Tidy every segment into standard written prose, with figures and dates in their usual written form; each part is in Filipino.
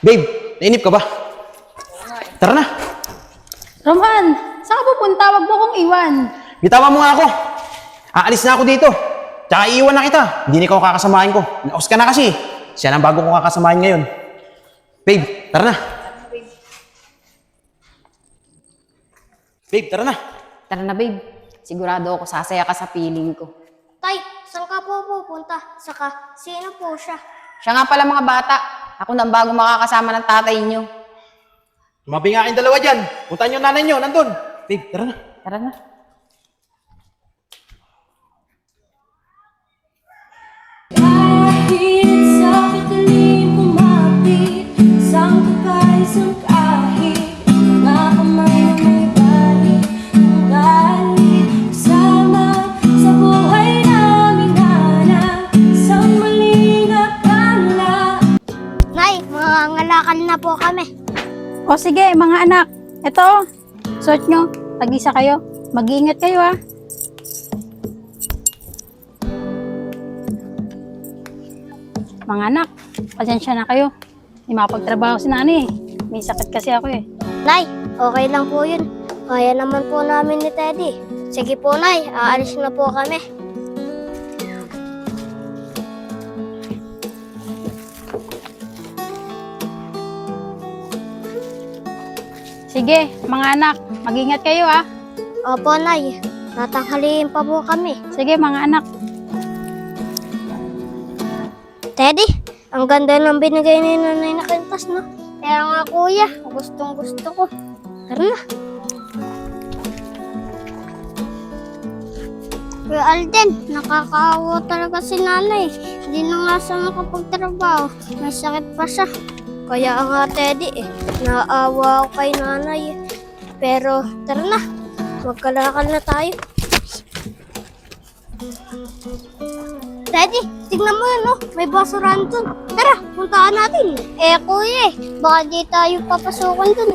Babe, nainip ka ba? Tara na. Roman, saan ka pupunta? Wag mo akong iwan. Bitawan mo nga ako. Aalis na ako dito. Tsaka iiwan na kita. Hindi na ikaw kakasamahin ko. Naos ka na kasi. Siya ang bago kong kakasamahin ngayon. Babe, tara na. Babe, tara na. Tara na, babe. Sigurado ako sasaya ka sa feeling ko. Tay, saan ka po pupunta? Saka, sino po siya? Siya nga pala mga bata. Ako na ang bago makakasama ng tatay niyo. Tumabi nga kayong dalawa dyan. Puntahan yung nanay nyo. Nandun. Babe, tara na. Tara na. Kahit sa patalim kumapit, isang kahit mga kamay na may balik, ang galit kasama sa buhay namin anak, isang maling akala. Nay, mga ngalakal na po kami. O sige, mga anak. Ito, suot nyo. Tag-isa kayo. Mag-iingat kayo, ha. Mga anak, pasensya na kayo. Hindi makapagtrabaho si nanay. May sakit kasi ako eh. Nay, okay lang po yun. Kaya naman po namin ni Teddy. Sige po, Nay. Aalis na po kami. Sige, mga anak, mag-ingat kayo, ha. Opo, Nay. Tatanghaliin pa po kami. Sige, mga anak. Teddy, ang ganda ng binigay ni Nanay na kwintas, no? Kaya nga, Kuya, gustong gusto ko. Tara na. Kuya Alden, nakakaawa talaga si Nanay. Hindi na nga siya makapagtrabaho. May sakit pa siya. Kaya nga, Teddy, naaawa ako kay Nanay. Pero, tara na. Magkalakal na tayo. Teddy, tignan mo yun, no? May basurahan dun. Tara, puntaan natin. Kuya, baka di tayo papasukan dun.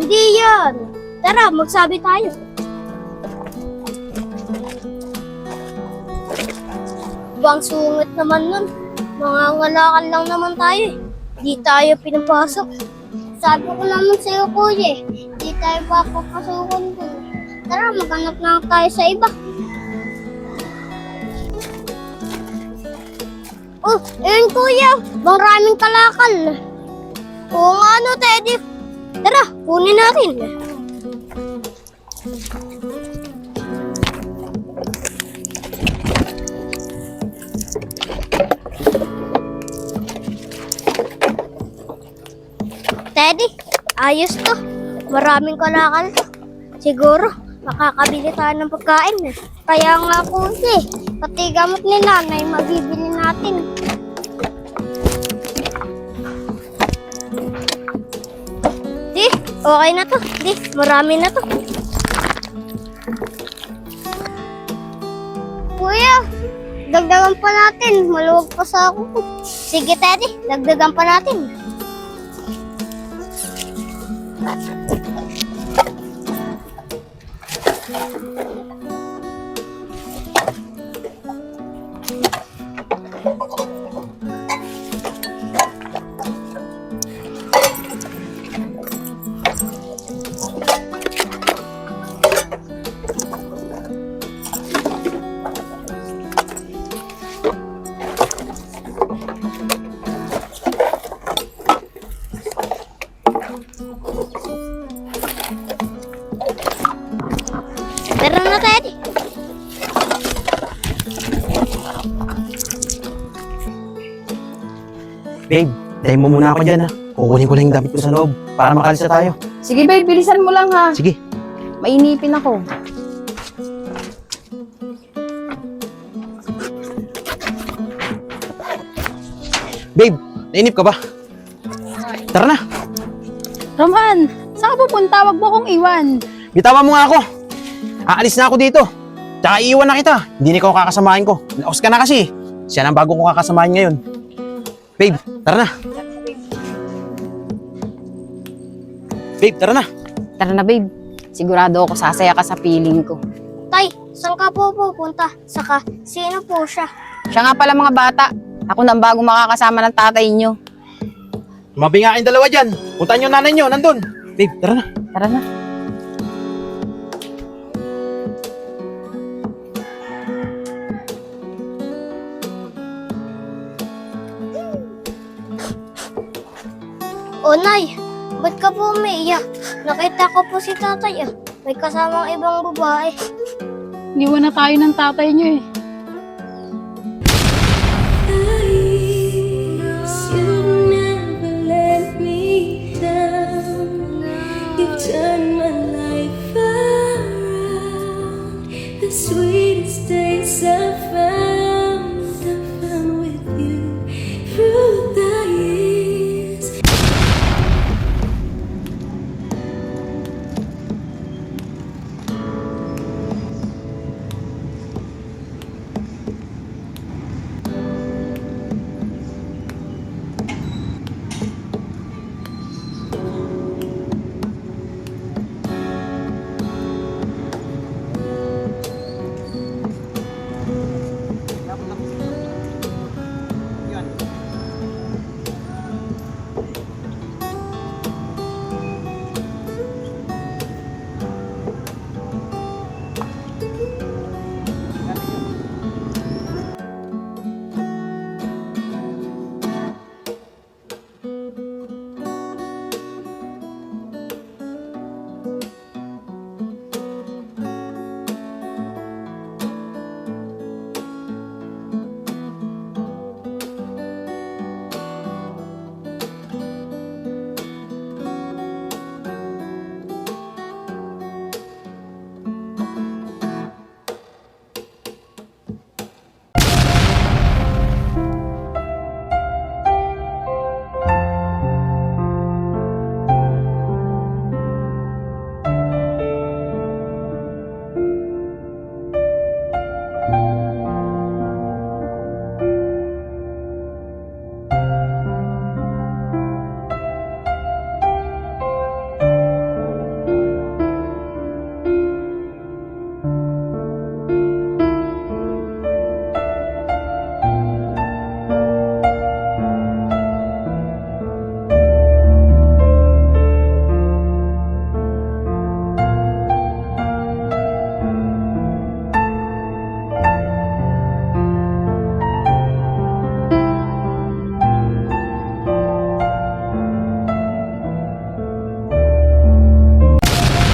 Hindi yan. Tara, magsabi tayo. Bang sungit naman nun. Mga ngalakal lang naman tayo eh. Di tayo pinapasok. Sabi ko naman sa'yo, Kuya, di tayo papapasukan dun. Tara, maghanap na tayo sa iba. Oh, ayun Kuya, maraming kalakal. Oo nga no, Teddy. Tara, kunin natin. Teddy, ayos to. Maraming kalakal. Siguro, makakabili tayo ng pagkain. Kaya nga Kuya, pati gamot ni Nanay, mabibili natin. Di, okay na to. Di, marami na to. Kuya, dagdagan pa natin. Maluwag pa sa ako. Sige, Teddy, dagdagan pa natin. Tara na, Teddy. Babe, tayo mo muna ako dyan ha. Kukunin ko lang yung damit ko sa loob para makalis na tayo. Sige, babe, bilisan mo lang, ha. Sige. Mainipin ako. Babe, nainip ka ba? Tara na. Roman, saan ka pupunta? Wag mo akong iwan. Bitawan mo nga ako. Aalis na ako dito. Tsaka iiwan na kita. Hindi na ikaw kakasamahin ko. Naos ka na kasi. Siya ang bago kong kakasamahin ngayon. Babe, tara na. Babe, tara na. Tara na, babe. Sigurado ako sasaya ka sa feeling ko. Tay, saan ka po pupunta? Saka, sino po siya? Siya nga pala mga bata. Ako na ang bago makakasama ng tatay niyo. Tumabi nga kayong dalawa dyan. Puntahan nyo nanay nyo, nandun. Babe, tara na. Tara na. O Nay, ba't ka po umiiyak? Nakita ko po si tatay ah. May kasamang ibang babae. Iniwan na tayo ng tatay niyo eh. You never let me down. You've turned my life around. The sweetest days I found with you through the years.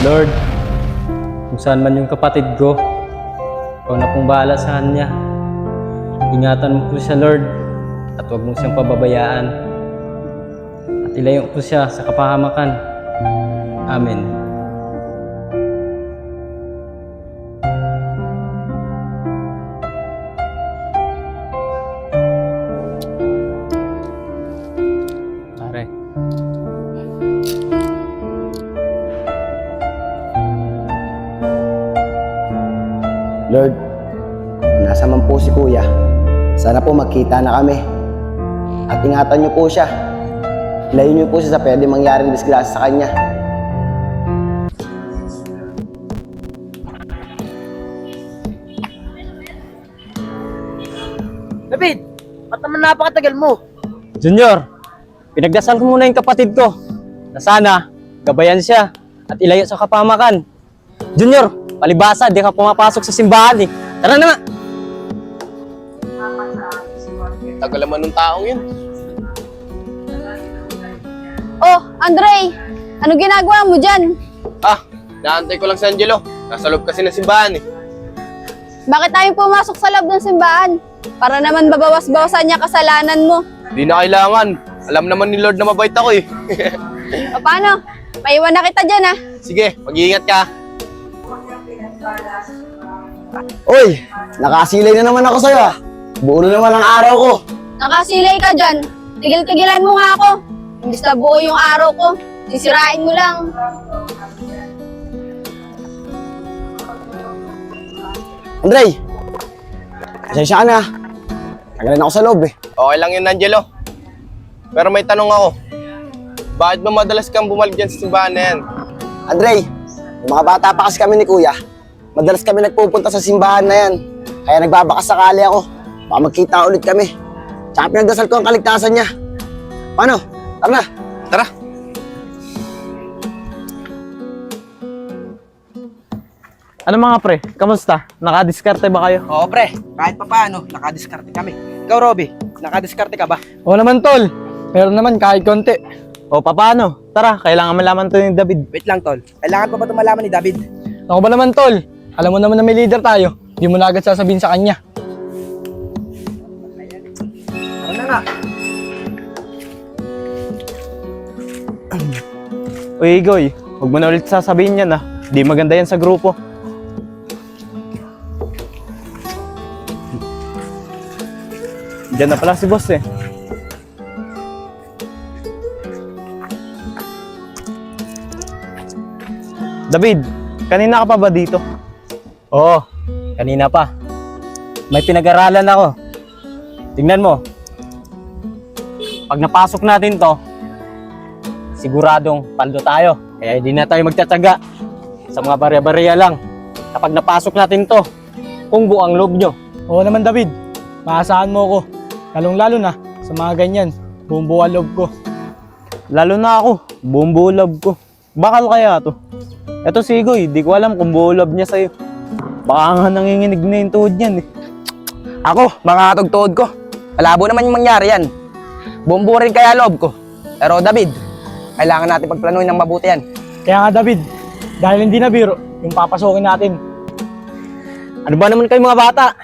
Lord, kung saan man yung kapatid ko, ikaw na pong bahala sa kanya. Ingatan mo po siya, Lord, at huwag mo siyang pababayaan. At ilayo po siya sa kapahamakan. Amen. Pare. Lord, kung nasa man po si Kuya, sana po magkita na kami. At ingatan niyo po siya. Ilayo niyo po siya sa pwede mangyaring disgrasya sa kanya. David, ba't naman napakatagal mo? Junior, pinagdasal ko muna yung kapatid ko na sana gabayan siya at ilayo sa kapahamakan. Junior, palibasa, di ka pumapasok sa simbahan eh. Tara na nga! Tagal naman ng taong yun. Oh, Andre! Ano ginagawa mo dyan? Ah, naantay ko lang si Angelo. Nasa loob kasi ng simbahan eh. Bakit tayo pumasok sa loob ng simbahan? Para naman babawas-bawasan niya kasalanan mo. Di na kailangan. Alam naman ni Lord na mabait ako eh. O paano? Maiwan na kita dyan ah. Sige, mag-iingat ka. Uy, nakasilay na naman ako sa'yo ah. Buo na naman ang araw ko. Nakasilay ka dyan. Tigil-tigilan mo nga ako. Imbis na buo yung araw ko. Sisirain mo lang. Andre, pasensya ka na. Tagalan ako sa loob eh. Okay lang yun, Angelo. Pero may tanong ako. Bakit ba madalas kang bumalik dyan sa simbahan na yan? Andre, yung mga bata pa kasi kami ni Kuya, madalas kami nagpupunta sa simbahan na yan. Kaya nagbabakas sakali ako. Baka magkita ulit kami. Tsaka pinagdasal ko ang kaligtasan niya. Paano? Tara na! Tara! Ano mga pre, kamusta? Nakadiskarte ba kayo? Oo pre, kahit pa paano, nakadiskarte kami. Ikaw Robby, nakadiskarte ka ba? Oo naman tol, meron naman kahit konti. O paano? Tara, kailangan malaman to ni David. Wait lang tol, kailangan pa ba ito malaman ni David? Ako ba naman tol? Alam mo naman na may leader tayo. Di mo na agad sasabihin sa kanya. Tara na nga. Uy, Igoy, huwag mo na ulit sasabihin yan ah. Di maganda yan sa grupo. Diyan na pala si boss eh. David, kanina ka pa ba dito? Oo, kanina pa. May pinag-aralan ako. Tingnan mo. Pag napasok natin to, siguradong paldo tayo. Kaya hindi na tayo magtsatsaga sa mga barya-barya lang. Kapag napasok natin to, kung buang loob nyo. Oo naman David, maasahan mo ako. Lalong-lalo na sa mga ganyan, buong buo ang loob ko. Lalo na ako, buong buo loob ko. Bakal kaya to? Eto si Igoy, di ko alam kung buo loob niya sa'yo. Baka nga nanginginig na yung tuhod niyan eh. Ako, mga tugtuod ko. Malabo naman yung mangyari yan. Bumbu rin kaya loob ko. Pero David, kailangan natin pagplanuhin ng mabuti yan. Kaya nga David, dahil hindi na biro, yung papasukin natin. Ano ba naman kayo mga bata?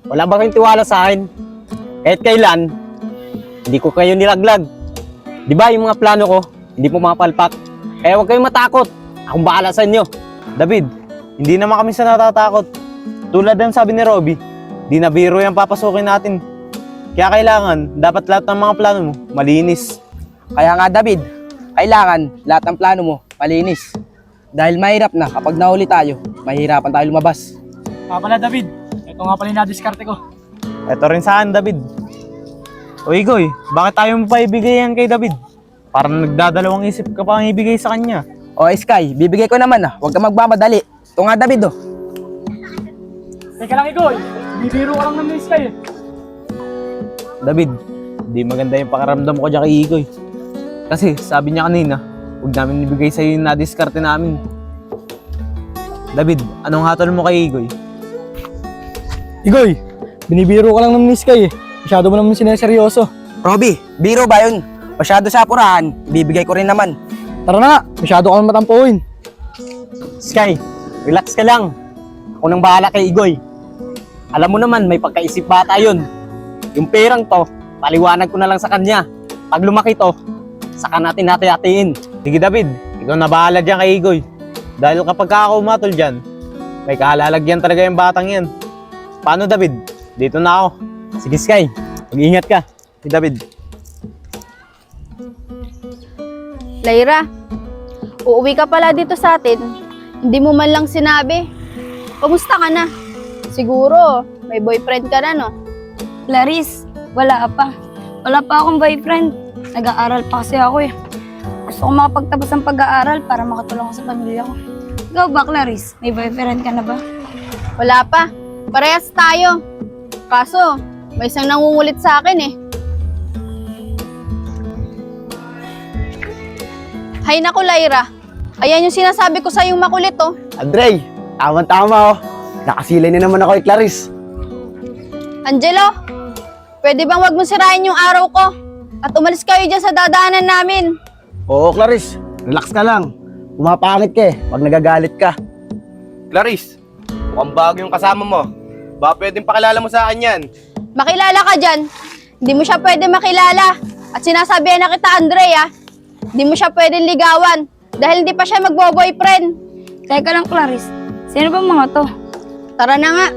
Wala ba kayong tiwala sa akin? Kahit kailan, hindi ko kayo nilaglag. Di ba yung mga plano ko, hindi po mapalpak. Kaya huwag kayong matakot. Akong bahala sa inyo. David, hindi naman kami sa natatakot. Tulad ng sabi ni Robby, di na biro yung papasukin natin. Kaya kailangan, dapat lahat ng mga plano mo, malinis. Kaya nga David, kailangan lahat ng plano mo malinis. Dahil mahirap na kapag nahuli tayo, mahirapan tayo lumabas. Pala David, ito nga pala yung nadiskarte ko. Ito rin saan David. O Igoy, bakit tayo mo pa ibigay yan kay David? Parang nagdadalawang isip ka pa ang ibigay sa kanya. O Sky, bibigay ko naman huwag ka magmamadali. Ito nga David Teka lang Igoy, bibiro ka lang naman Sky. David, di maganda yung pakaramdam ko dyan kay Igoy. Kasi sabi niya kanina, huwag namin ibigay sa'yo yung nadiskarte namin. David, anong hatol mo kay Igoy? Igoy, binibiro ka lang naman ni Sky eh. Masyado mo naman sineseryoso. Robby, biro ba yun? Masyado sa apurahan, bibigay ko rin naman. Tara na nga, masyado ka matampuin. Sky, relax ka lang. Ako nang bahala kay Igoy. Alam mo naman, may pagkaisip bata yun. Yung perang to, paliwanag ko na lang sa kanya. Pag lumaki to, saka natin hati-hatiin. Sige David, ikaw na bahala dyan kay Igoy. Dahil kapag ako umatol dyan, may kahalalagyan talaga yung batang yan. Paano David? Dito na ako. Sige Sky, mag-ingat ka. Si David. Lyra, uuwi ka pala dito sa atin. Hindi mo man lang sinabi. Kamusta ka na? Siguro, may boyfriend ka na, no? Clarice, wala pa. Wala pa akong boyfriend. Nag-aaral pa kasi ako eh. Gusto ko makapagtapos ng pag-aaral para makatulong ako sa pamilya ko. Ikaw ba, Clarice? May boyfriend ka na ba? Wala pa. Parehas tayo. Kaso, may isang nangungulit sa akin eh. Hay naku, Lyra. Ayan yung sinasabi ko sa yung makulit, oh. Andre, tama-tama oh. Nakasilay na naman ako kay Clarice. Angelo, pwede bang wag mo sirain yung araw ko? At umalis kayo dyan sa dadaanan namin. Oo, Clarice. Relax ka lang. Pumapangit ka eh, pag nagagalit ka. Clarice, mukhang bago yung kasama mo. Baka pwedeng pakilala mo sa akin yan. Makilala ka dyan. Hindi mo siya pwede makilala. At sinasabihan na kita, Andrea, hindi mo siya pwede ligawan. Dahil hindi pa siya magbo-boyfriend. Teka lang, Clarice. Sino ba mga to? Tara na nga.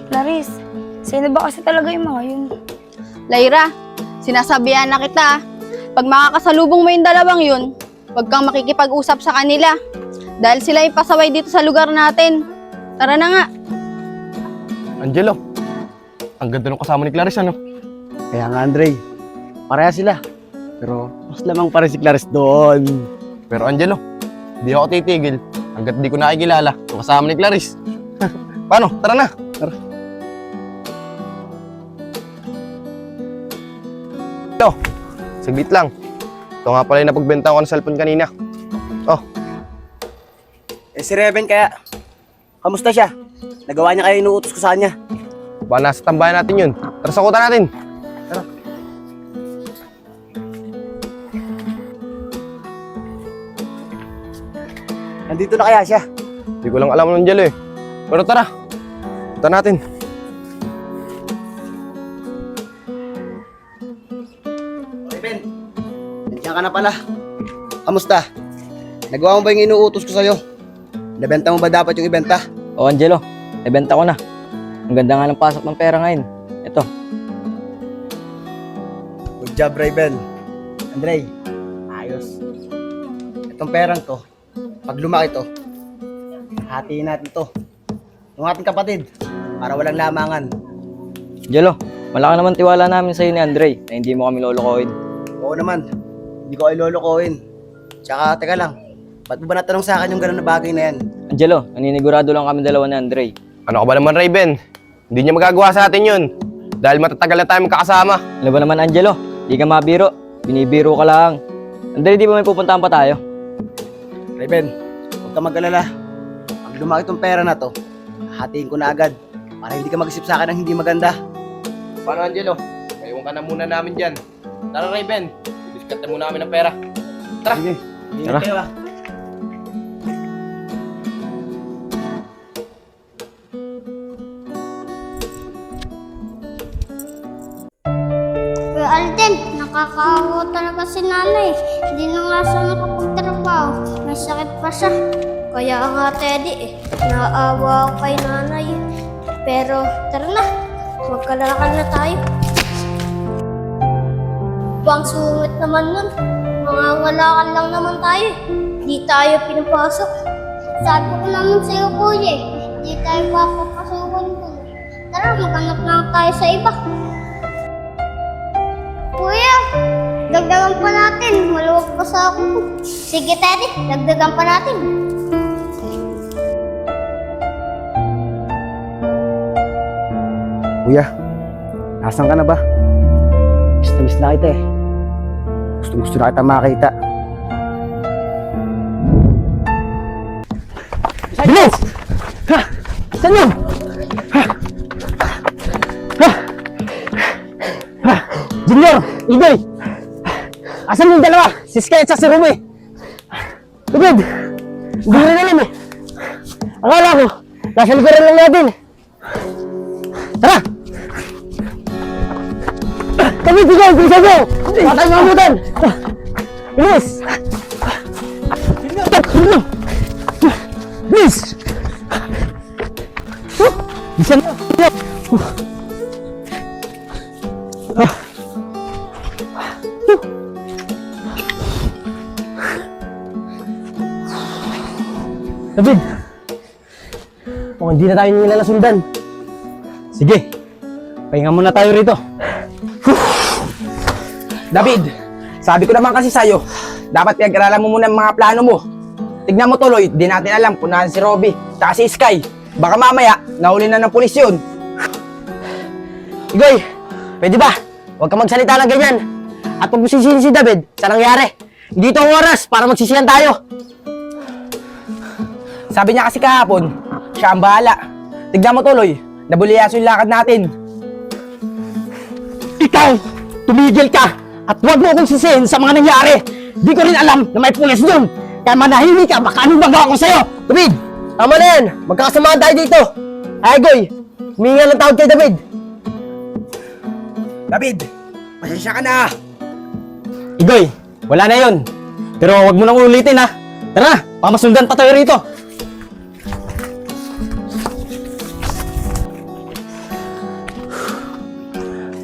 Clarice, sino ba kasi talaga yung mga yun? Lyra, sinasabihan na kita. Pag makakasalubong mo yung dalawang yun, huwag kang makikipag-usap sa kanila. Dahil sila yung pasaway dito sa lugar natin. Tara na nga. Angelo, ang ganda ng kasama ni Clarice, ano? Kaya nga, Andre, pareha sila. Pero mas lamang pa rin si Clarice doon. Pero Angelo, di ako titigil hanggat di ko nakikilala yung kasama ni Clarice. Paano? Tara na! Ito, saglit lang. Ito nga pala yung napagbenta ko ng cellphone kanina. Oh, Si Reven kaya, kamusta siya? Nagawa niya kayo inuutos ko sa kanya. baka nasa tambayan natin yun. Tara, sakutan natin. Nandito na kaya siya? Hindi ko lang alam ng Jello eh. Pero tara, punta natin. Reven, nandiyan ka na pala. Kamusta? Nagawa mo ba yung inuutos ko sa'yo? Nabenta mo ba dapat yung ibenta? O Angelo, ibenta ko na. Ang ganda nga ng pasok ng pera ngayon. Ito. Good job, Raven. Andre, ayos. Itong perang to, pag lumaki to, hatiin natin to. Yung ating kapatid, para walang lamangan. Angelo, malaki naman tiwala namin sa'yo ni Andre na hindi mo kami lolokohin. Oo naman, hindi ko ay lolokohin. Tsaka, teka lang, ba't mo ba natanong sa akin yung gano'n na bagay na yan? Angelo, naninigurado lang kami dalawa ni Andre. Ano ka ba naman, Raven? Hindi niya magagawa sa atin yun. Dahil matatagal na tayo magkakasama. Ano ba naman Angelo? Di ka mabiro. Binibiro ka lang. Andre, di ba may pupuntahan pa tayo? Raven, huwag ka mag-alala. Pag lumaki tong pera na to, hatiin ko na agad para hindi ka mag-isip sa akin ng hindi maganda. Paano, Angelo? Ngayon ka na muna namin dyan. Tara, Raven. Diskarte muna namin ng pera. Tara. Sige, Tara. ingat kayo ah. Kuya Alden, nakakaawa talaga si nanay. Hindi na nga siya makapagtrabaho. May sakit pa siya. Kaya nga, Teddy, naawa ako kay nanay. Pero, tara na. Magkalakal na tayo. Bang sungit naman nun. Mga ngalakal lang naman tayo. Di tayo pinapasok. Sabi ko naman sa'yo, kuya, di tayo papapasukan dun. Tara, maghanap lang tayo sa iba. Kuya, dagdagan pa natin. Maluwag pa sa ako. Sige, Teddy, dagdagan pa natin. Kuya, nasan ka na ba? Miss na miss na kita eh. Gusto na kita makita. Bilis! Ha! Saan yun? Ha! Ha! Ha! Junior! Igoy! Asan yung dalawa? Si Sky at si Ruby? Tubid! Hindi rin alam eh. Akala ko, nasa likuran lang natin. Tara! Kami tigil! Bilisan mo! Patay mga abutan! Bilis! Bilis! Bilisan mo! David! Kung hindi na tayo nila nasundan. Sige, pahinga muna tayo rito. David, sabi ko naman kasi sa'yo, dapat pinag-aralan mo muna ang mga plano mo. Tignan mo tuloy, di natin alam kung naan si Robby, tsaka si Sky. Baka mamaya, nahuli na ng pulis yun. Igoy, pwede ba? Huwag ka magsalita ng ganyan. At pag sisihin si David, sa nangyari, hindi ito ang oras para magsisihan tayo. Sabi niya kasi kahapon, siya ang bahala. Tignan mo tuloy, nabuliyaso yung lakad natin. Ikaw, tumigil ka at huwag mo akong sisihin sa mga nangyari. Di ko rin alam na may pulis doon. Kaya manahimik ka, baka anong magawa ko sa'yo. David, tama na yan. Magkakasamahan tayo dito. Ay, Goy, humingi ng tawad kay David. David, pasensya ka na. Igoy, wala na yun. Pero huwag mo nang ulitin ha. Tara, pamasundan pa tayo rito.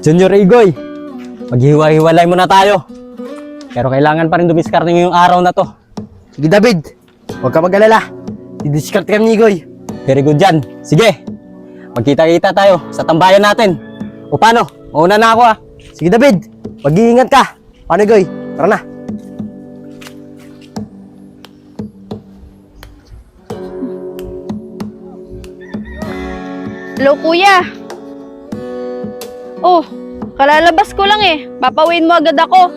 Junior Igoy, maghiwa-hiwalay muna tayo. Pero kailangan pa rin dumiskarte ngayong araw na to. Sige David, huwag ka mag-alala. Didiskarte kami ni Igoy. Very good yan. Sige, magkita-kita tayo sa tambayan natin. O paano? Mauna na ako ha. Sige David, mag-iingat ka. Paano Igoy? Tara na. Hello, kuya. Oh, Kalalabas ko lang eh. Papawin mo agad ako.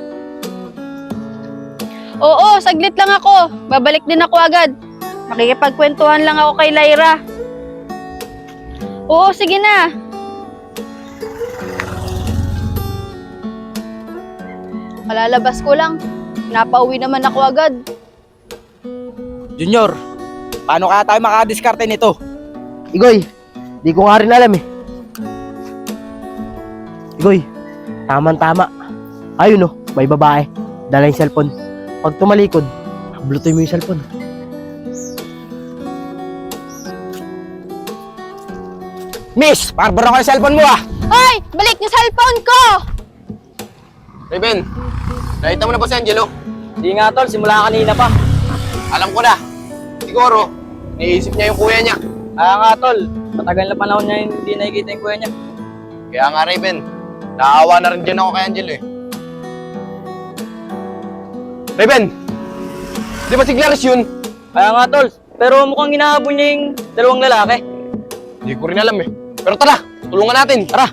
Oo, saglit lang ako. Babalik din ako agad. Makikipagkwentuhan lang ako kay Lyra. Oo, sige na. Kalalabas ko lang. Napauwi naman ako agad. Junior, paano kaya tayo makadiskarte nito? Igoy, di ko nga rin alam eh. Igoy, tama. Ayun oh, may babae. Dala yung cellphone. Pag tumalikod, blutoy mo yung cellphone. Miss, parbara ko yung cellphone mo ah! Hoy! Balik yung cellphone ko! Raven, nakita mo na ba si Angelo? Di nga tol, simula kanina pa. Alam ko na. Siguro, niisip niya yung kuya niya. Kaya nga tol, matagal na panahon niya hindi nakikita yung kuya niya. Kaya nga Raven, naawa na rin dyan ako kay Angelo eh. Raven! Di ba si Clarice yun? Kaya nga tol, pero mukhang hinahabol niya yung dalawang lalaki. Hindi ko rin alam eh. Pero tara, tulungan natin. Tara!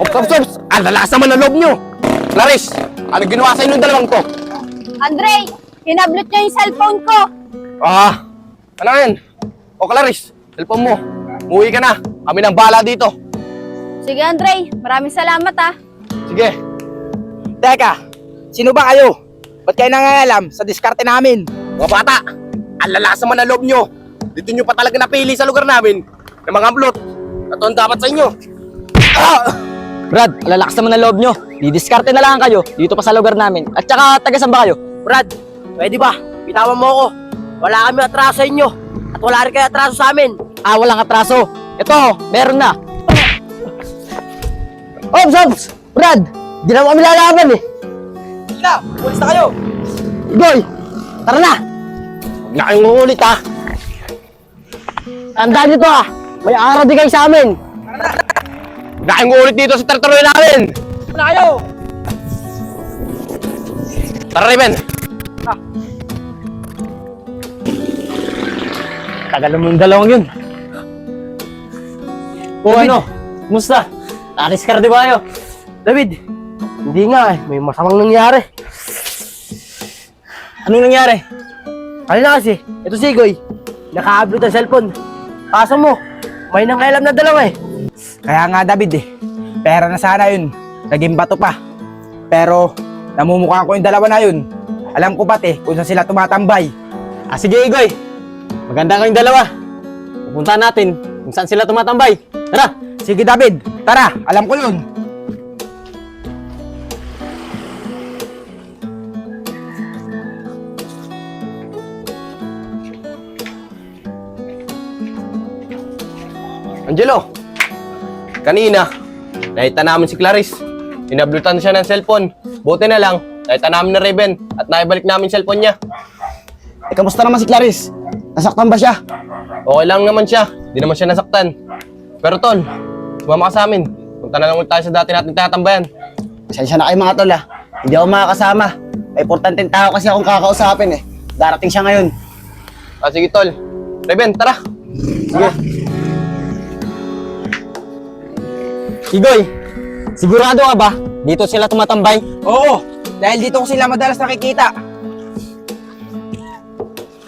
Ops! Ang lalakas naman ang loob nyo! Clarice, ano ginawa sa inyo dalawang to? Andre! Hinablot niya yung cellphone ko! Ano yan? O Clarice, cellphone mo. Umuwi ka na. Kami nang bahala dito. Sige Andre, maraming salamat ah. Sige. Teka, sino ba kayo? Ba't kayo nangangalam sa diskarte namin? Mga bata, ang lalakas naman ang loob nyo. Dito nyo pa talaga napili sa lugar namin ng mga amplot. Ito ang dapat sa inyo. Brad, lalakas naman ang loob nyo. Didiskarte na lang kayo dito pa sa lugar namin. At saka, taga saan ba kayo? Brad, pwede ba? Bitawan mo ako. Wala kami atraso sa inyo. At wala rin kayo atraso sa amin. Walang atraso. Ito, meron na. Ops! Brad, di na kami lalaban eh. Sige na, pulis na kayo! Igoy, tara na. Huwag na kayong ngulit ha. Tandaan nito ah. May araw di kayo sa amin. Huwag na kayong ngulit dito sa teritoryo namin. Na kayo! Tara Raven. Tagal mo yung dalawang yun. O ano, musta? Nakadiskarte ba kayo? David, hindi nga eh. May masamang nangyari. Anong nangyari? Kanina kasi, ito si Igoy. Naka-upload ang cellphone. Kaso mo, may nangailam na dalawa eh. Kaya nga David eh, pera na sana yun. Naging bato pa. Pero, namumukha ko yung dalawa na yun. Alam ko pati kung saan sila tumatambay. Sige Igoy, maganda kayong dalawa. Pupunta natin kung saan sila tumatambay. Tara! Sige David, tara, alam ko yun. Angelo, kanina, nakita namin si Clarice. Inablutan siya ng cellphone. Buti na lang, nakita namin na Raven at naibalik namin yung cellphone niya. Kamusta naman si Clarice? Nasaktan ba siya? Okay lang naman siya. Di naman siya nasaktan. Pero tol, sumama ka sa amin. Punta na lang ulit tayo sa dati natin tinatambayan. Pasensya na kayo mga tol ah. Hindi ako makakasama. May importanteng tao kasi akong kakausapin eh. Darating siya ngayon. Sige tol. Raven, tara. Sige. Igoy, sigurado ka ba? Dito sila tumatambay? Oo, dahil dito ko sila madalas nakikita.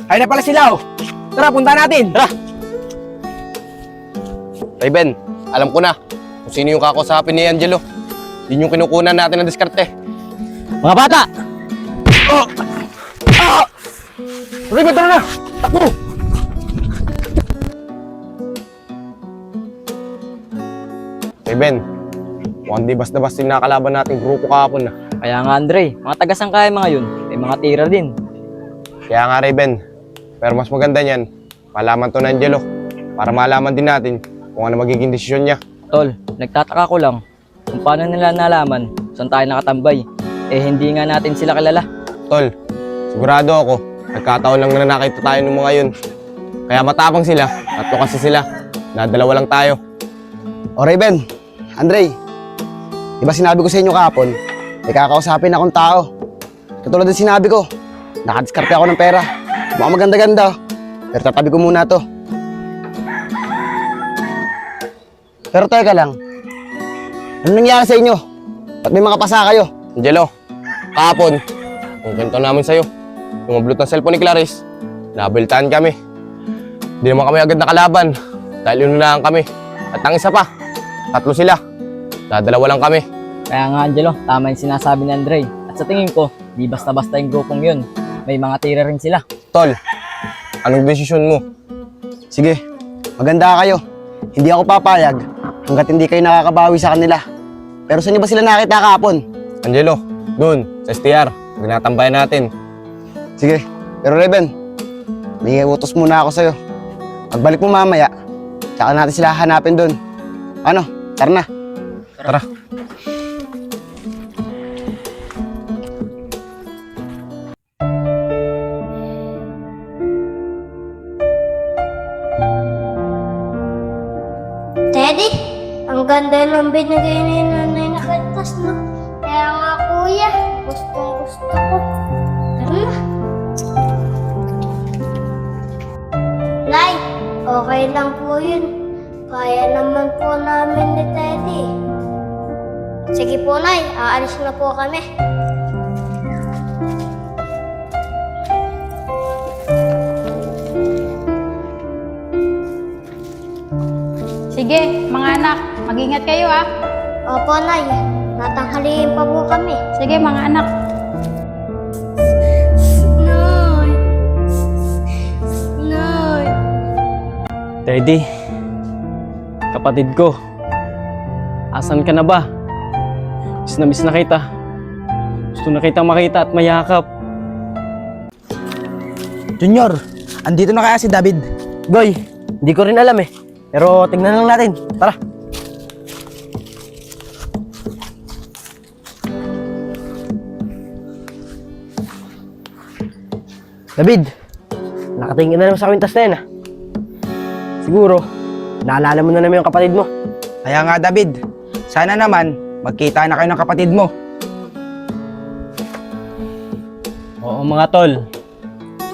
Ay na pala sila oh. Tara, punta natin. Tara! Raven, alam ko na kung sino yung kakausapin ni Angelo. Yun yung kinukunan natin ng diskarte. Mga bata! Raven, tara na! Takbo! Raven, mukhang di basta-basta yung nakalaban nating grupo kahapon na. Kaya nga Andre, mga tagasang kaya mga yun. May mga tira din. Kaya nga Raven, pero mas maganda niyan, malaman to ng Angelo para malaman din natin kung ano magiging desisyon niya. Tol, nagtataka ko lang kung paano nila nalaman saan tayo nakatambay. Eh hindi nga natin sila kilala. Tol, sigurado ako, nagkataon lang na nakita tayo ng mga yun. Kaya matapang sila, tatlo kasi sila, na dalawa lang tayo. O Raven, Andre, di ba sinabi ko sa inyo kahapon, may kakausapin akong tao. Katulad din sinabi ko, nakadiskarte ako ng pera. Mukhang maganda-ganda. Pero tatabi ko muna to. Pero teka lang. Ano nangyari sa inyo? Ba't may mga pasa kayo? Angelo, kahapon, kung kwento namin sa'yo, yung mablot ng cellphone ni Clarice, nabaltaan kami. Hindi naman kami agad nakalaban dahil inunahan kami. At ang isa pa, 3 sila. Dadalawa lang kami. Kaya nga Angelo, tama yung sinasabi ni Andre. At sa tingin ko, di basta-basta yung grupong yun. May mga tira rin sila. Tol, anong desisyon mo? Sige, maganda kayo. Hindi ako papayag hanggat hindi kayo nakakabawi sa kanila. Pero saan niyo ba sila nakita kahapon? Angelo, doon, sa STR. Ginatambayan natin. Sige, pero Reben, may utos muna ako sa'yo. Pagbalik mo mamaya, tsaka natin sila hanapin doon. Ano? Tara na. Tara. Teddy, ang ganda ng binigay ni nanay na kantas, no? Kaya nga kuya, gustong gusto ko. Tara na. Nay, okay lang po yun. Kaya naman po namin ni Teddy. Sige po, Nay, aalis na po kami. Sige, mga anak, mag-ingat kayo ah. Opo, Nay. Natanghaliin pa po kami. Sige, mga anak. Nay. Nay. Teddy, kapatid ko, asan ka na ba? Miss na kita. Gusto na kitang makita at mayakap. Junior, andito na kaya si David? Goy, hindi ko rin alam eh. Pero tignan lang natin. Tara. David, nakatingin na naman sa kwintas na yan ah. Siguro, naalala mo na naman yung kapatid mo. Kaya nga David, sana naman magkita na kayo ng kapatid mo. Oo mga tol,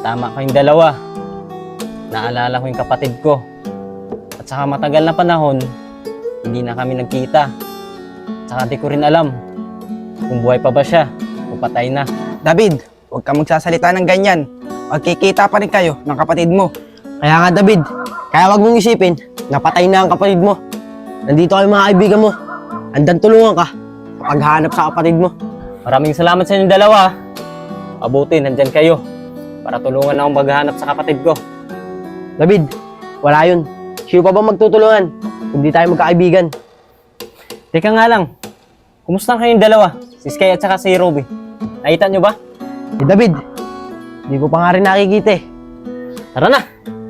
tama kayong dalawa. Naalala ko yung kapatid ko. At saka matagal na panahon, hindi na kami nagkita. At saka di ko rin alam kung buhay pa ba siya o patay na. David, huwag ka magsasalita ng ganyan. Magkikita pa rin kayo ng kapatid mo. Kaya nga David, kaya wag mong isipin, napatay na ang kapatid mo. Nandito kayo mga kaibigan mo. Andan tulungan ka sa paghahanap sa kapatid mo. Maraming salamat sa inyong dalawa. Mabuti, nandyan kayo para tulungan akong maghahanap sa kapatid ko. David, wala yun. Sino pa ba magtutulungan? Hindi tayo magkakaibigan. Teka nga lang, kumusta kayong dalawa? Si Sky at saka si Ruby. Nakita nyo ba? Eh David, hindi ko pa nga rin nakikita eh. Tara na,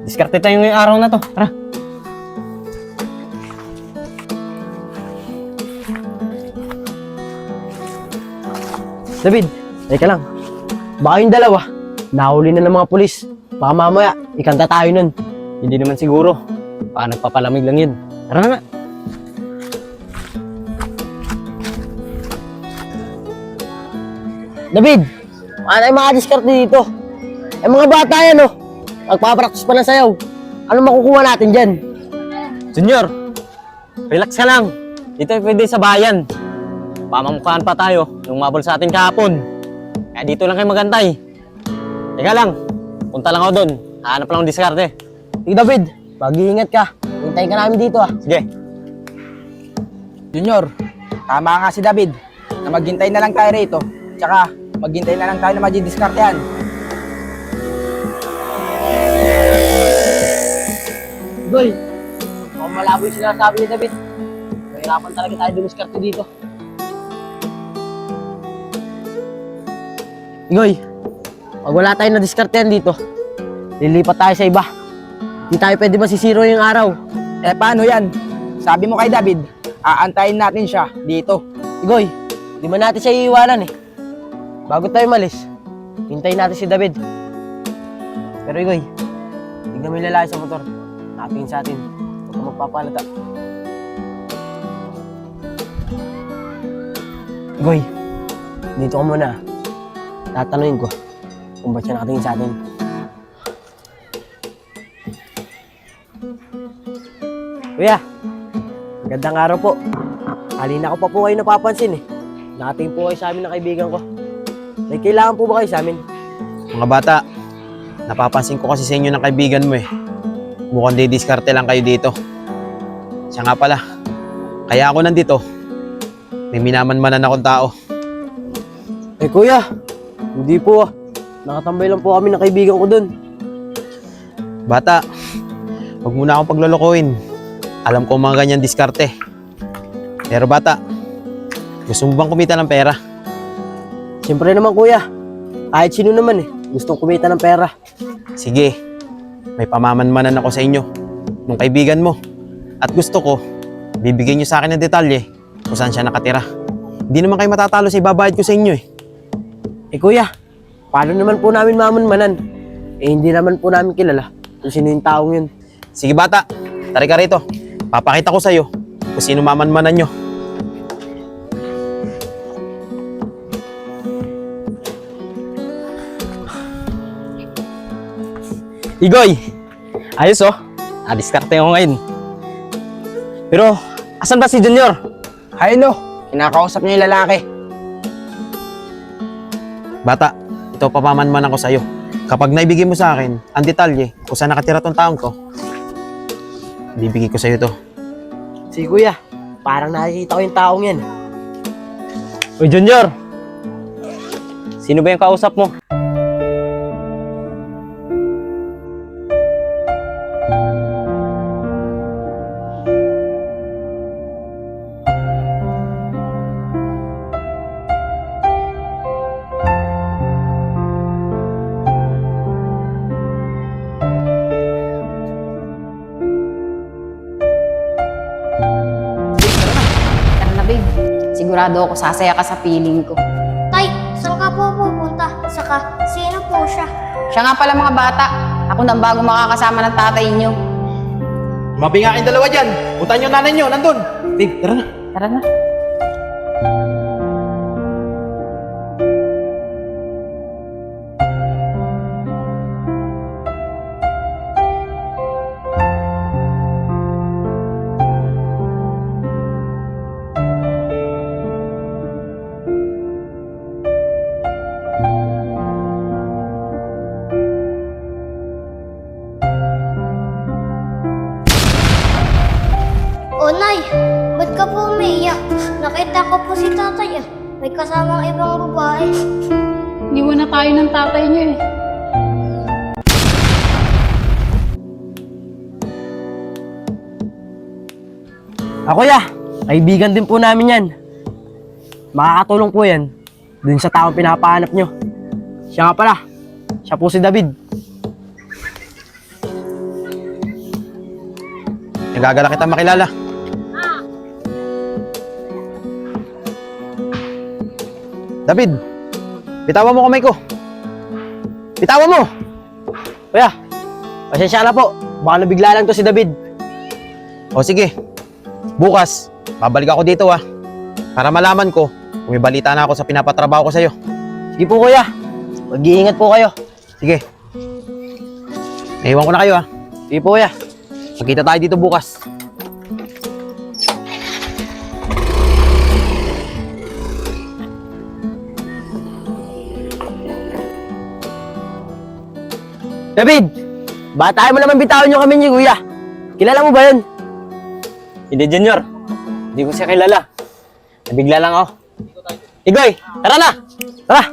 diskarte tayo ngayong araw na to. Tara. David, teka lang. Baka yung dalawa, nahuli na ng mga pulis. Baka mamaya, ikanta tayo nun. Hindi naman siguro. Baka nagpapalamig lang yun. Tara na. David, ano yung mga diskarte dito? Eh mga bata yan oh. Nagpapraktis pa ng sayaw. Ano makukuha natin dyan? Junior, relax ka lang. Dito pwede sa bayan. Pamamukhaan pa tayo nung mabol sa atin kahapon. Kaya dito lang kayo magantay. Teka lang, punta lang ako doon. Hanap lang ng diskarte. Sige David, mag-iingat ka. Hintayin ka namin dito ah. Sige. Junior, tama nga si David na maghintay na lang tayo rito. Tsaka, maghintay na lang tayo na magdidiskartehan. Goy, mukhang malabo yung sinasabi ni David. Mahirapan talaga tayo dumiskarte dito. Igoy, pag wala tayong nadiskartehan dito, lilipat tayo sa iba. Hindi tayo pwede masisiro yung araw. Eh paano yan? Sabi mo kay David, aantayin natin siya dito. Igoy, di man natin siya iiwanan eh. Bago tayo malis, hintayin natin si David. Pero Igoy, tignan mo yung lalaki sa motor. Nakatingin sa atin. Huwag ka magpapalata. Igoy, dito ka muna. Tatanungin ko kung ba't siya nakatingin sa atin. Kuya, magandang araw po. Kanina ko pa po kayo napapansin eh. Nakatingin po kayo sa amin ng kaibigan ko. May kailangan po ba kayo sa amin? Mga bata, napapansin ko kasi sa inyo ng kaibigan mo eh. Mukhang didiskarte lang kayo dito. Siya nga pala, kaya ako nandito. May minamanmanan akong tao. Eh kuya, hindi po ah. Nakatambay lang po kami ng kaibigan ko dun. Bata, huwag mo na akong paglolokohin. Alam ko mga ganyan diskarte. Pero bata, gusto mo bang kumita ng pera? Siyempre naman kuya, kahit sino naman eh, gustong kumita ng pera. Sige, may pamamanmanan ako sa inyo nung kaibigan mo. At gusto ko, bibigyan nyo sa akin ng detalye kung saan siya nakatira. Hindi naman kayo matatalo sa ibabayad ko sa inyo eh. Eh kuya, paano naman po namin mamanmanan? Eh hindi naman po namin kilala kung sino yung taong yun. Sige bata, tari ka rito. Papakita ko sa'yo kung sino mamanmanan nyo. Igoy! Ayos oh. Diskarte ako ngayon. Pero, asan ba si Junior? Ayun, kinakausap niya yung lalaki. Bata, ito papamanmanan ko sa'yo. Kapag naibigay mo sa akin ang detalye kung saan nakatira tong taong to, bibigay ko sa'yo to. Si kuya, parang nakikita ko yung taong yan. Uy, Junior! Sino ba yung kausap mo? Tara na, babe. Sigurado ako sasaya ka sa feeling ko. Tay, saan ka po pupunta? Saka, sino po siya? Siya nga pala mga bata. Ako nang bago makakasama ng tatay niyo. Mabi nga kayong dalawa dyan. Punta nyo nanay nyo, nandun. Babe, tara na. Tara na. O Nay, ba't ka po umiiyak? Nakita ko po si tatay ah. May kasamang ibang babae. Iwan na tayo ng tatay niyo eh. Kuya, kaibigan din po namin yan. Makakatulong po yan dun sa taong pinapahanap nyo. Siya nga pala, siya po si David. Nagagala kita makilala. David, bitawan mo kamay ko. Bitawan mo! Kuya, pasensya na po. Baka nabigla lang to si David. O sige, bukas, babalik ako dito para malaman ko kung may balita na ako sa pinapatrabaho ko sa'yo. Sige po kuya, mag-iingat po kayo. Sige. Naiwan ko na kayo Sige po kuya. Magkita tayo dito bukas. David, bata mo naman bitawan nyo kami niyo kuya. Kilala mo ba yun? Hindi, Junior. Hindi ko siya kilala. Nabigla lang ako. Igoy, tara na! Tara!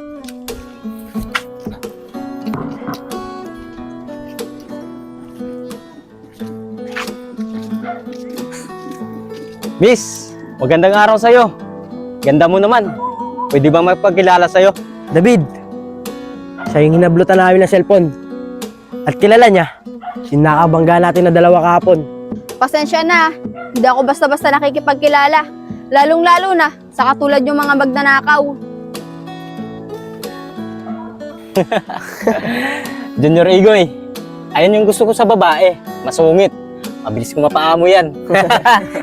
Miss, magandang araw sa'yo. Ganda mo naman. Pwede ba magpagkilala sa'yo? David, siya yung hinablutan namin ng cellphone. At kilala niya, yung nakabangga natin na dalawa kahapon. Pasensya na, hindi ako basta-basta nakikipagkilala. Lalong-lalo na sa katulad yung mga magnanakaw. Junior Igoy, ayun yung gusto ko sa babae. Masungit. Mabilis ko mapaamo yan.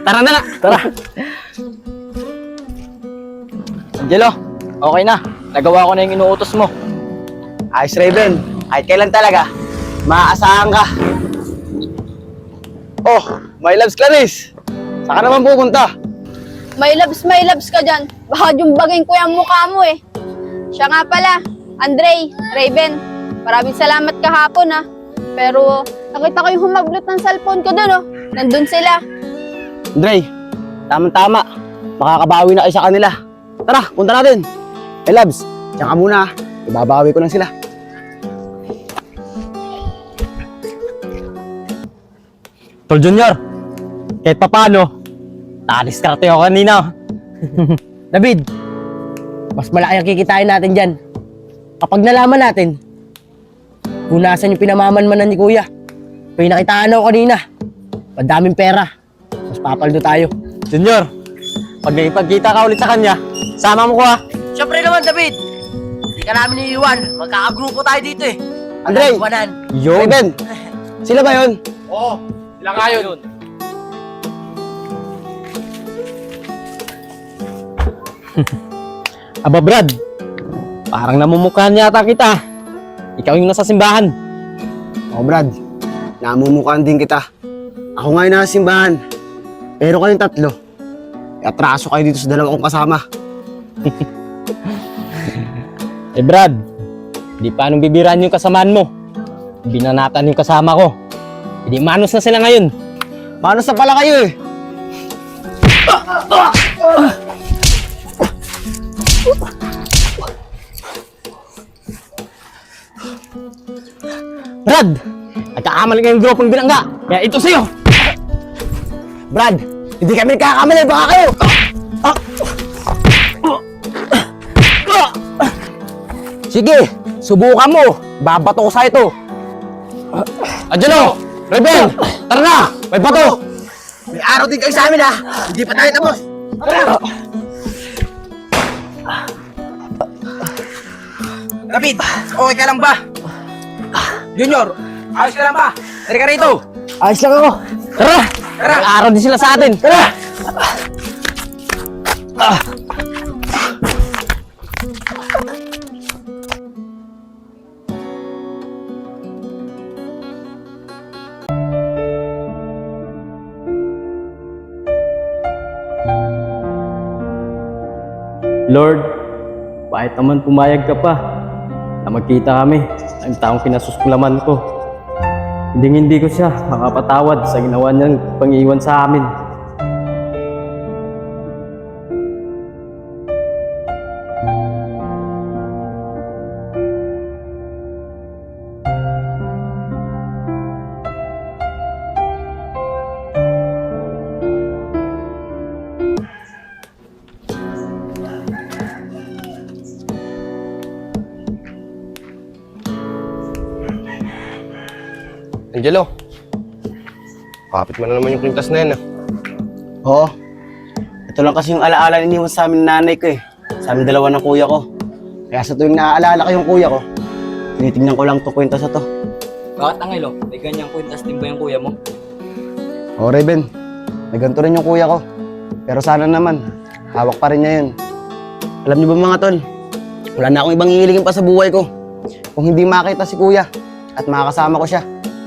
Tara na! Tara! Angelo, okay na. Nagawa ko na yung inuutos mo. Ayos, Raven. Kahit kailan talaga, maaasahan ka. Oh, My loves Clarice! Saan ka naman pupunta? My loves ka dyan. Baka jumbagin ko yung mukha mo eh. Siya nga pala, Andre, Raven. Maraming salamat kahapon ha. Pero nakita ko yung humablot ng cellphone ko doon oh. Nandun sila. Andre, tama-tama. Makakabawi na kayo sa kanila. Tara, punta natin. My loves, diyan ka muna. Ibabawi ko lang sila. Tol Junior, kahit papano, nakadiskarte ako kanina. David, mas malaki ang kikitain natin dyan. Kapag nalaman natin, kung nasan yung pinamamanmanan ni Kuya. Kaya nakitaan ako kanina, madaming pera. Mas papaldo tayo. Junior, pag nakipagkita ka ulit sa kanya, sama mo ko ha. Siyempre naman, David. Hindi ka namin iiwan. Magkakagrupo tayo dito eh. Andre! Yun. Raven! Sila ba yun? Oo, sila nga yun. Aba Brad, parang namumukhaan yata kita. Ikaw yung nasa simbahan. Oh Brad, namumukhaan din kita. Ako nga yung nasa simbahan. Pero kayong tatlo, atraso kayo dito sa dalawang kong kasama. Eh Brad, di pa anong bibiraan yung kasamaan mo. Binanatan yung kasama ko. Hindi manos na sila ngayon. Paano sa pala kayo eh? Brad, nagkakamali kayong grupong binangga. Kaya ito sa'yo. Brad, hindi kami nagkakamali, baka kayo! Sige, subukan mo. Babato ko sa ito. Angelo! Rebel! Tara na! May bato! May araw din kayo sa amin ha! Hindi pa tayo tapos! David, okay ka lang ba? Junior, ayos ka lang ba? Tari ka rito. Ayos lang ako! Tara! Tara! Araw din sila sa atin. Tara! Lord, bakit naman pumayag ka pa na magkita kami ang taong kinasuskulaman ko? Hindi ko siya makapatawad sa ginawa niyang pang-iwan sa amin. Angelo, kapit mo na naman yung kwintas na yan ah. Oo. Ito lang kasi yung alaala na iniwan sa amin ng nanay ko eh. Sa amin dalawa ng kuya ko. Kaya sa tuwing naaalala ko yung kuya ko, tinitingnan ko lang itong kwintas na to. Bakit Angelo? May ganyang kwintas din ba yung kuya mo? Oo, Raven. May ganito rin yung kuya ko. Pero sana naman, hawak pa rin niya yun. Alam niyo ba mga tol, wala na akong ibang hihilingin pa sa buhay ko. Kung hindi makita si kuya at makakasama ko siya.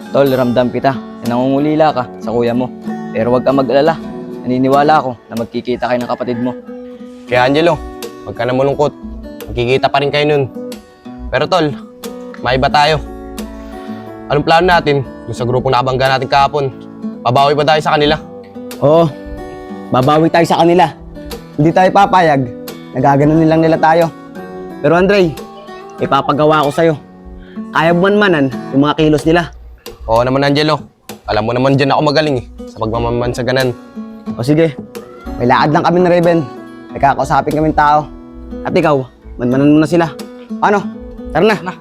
Tol, ramdam kita na nangungulila ka sa kuya mo. Pero huwag kang mag-alala. Naniniwala ako na magkikita kayo ng kapatid mo. Kaya Angelo, huwag ka na malungkot. Magkikita pa rin kayo nun. Pero tol, maiba tayo. Anong plano natin yung sa grupong nakabangga natin kahapon? Babawi ba tayo sa kanila? Oo, babawi tayo sa kanila. Hindi tayo papayag, nagaganon lang nila tayo. Pero Andre, ipapagawa ko sa'yo. Kaya bumanmanan yung mga kilos nila. Oo naman Angelo, alam mo naman dyan ako magaling eh, sa pagmamansaganan. O sige, may lakad lang kami na Raven. May kakausapin kaming tao. At ikaw, manmanan mo na sila. Ano? Tara na.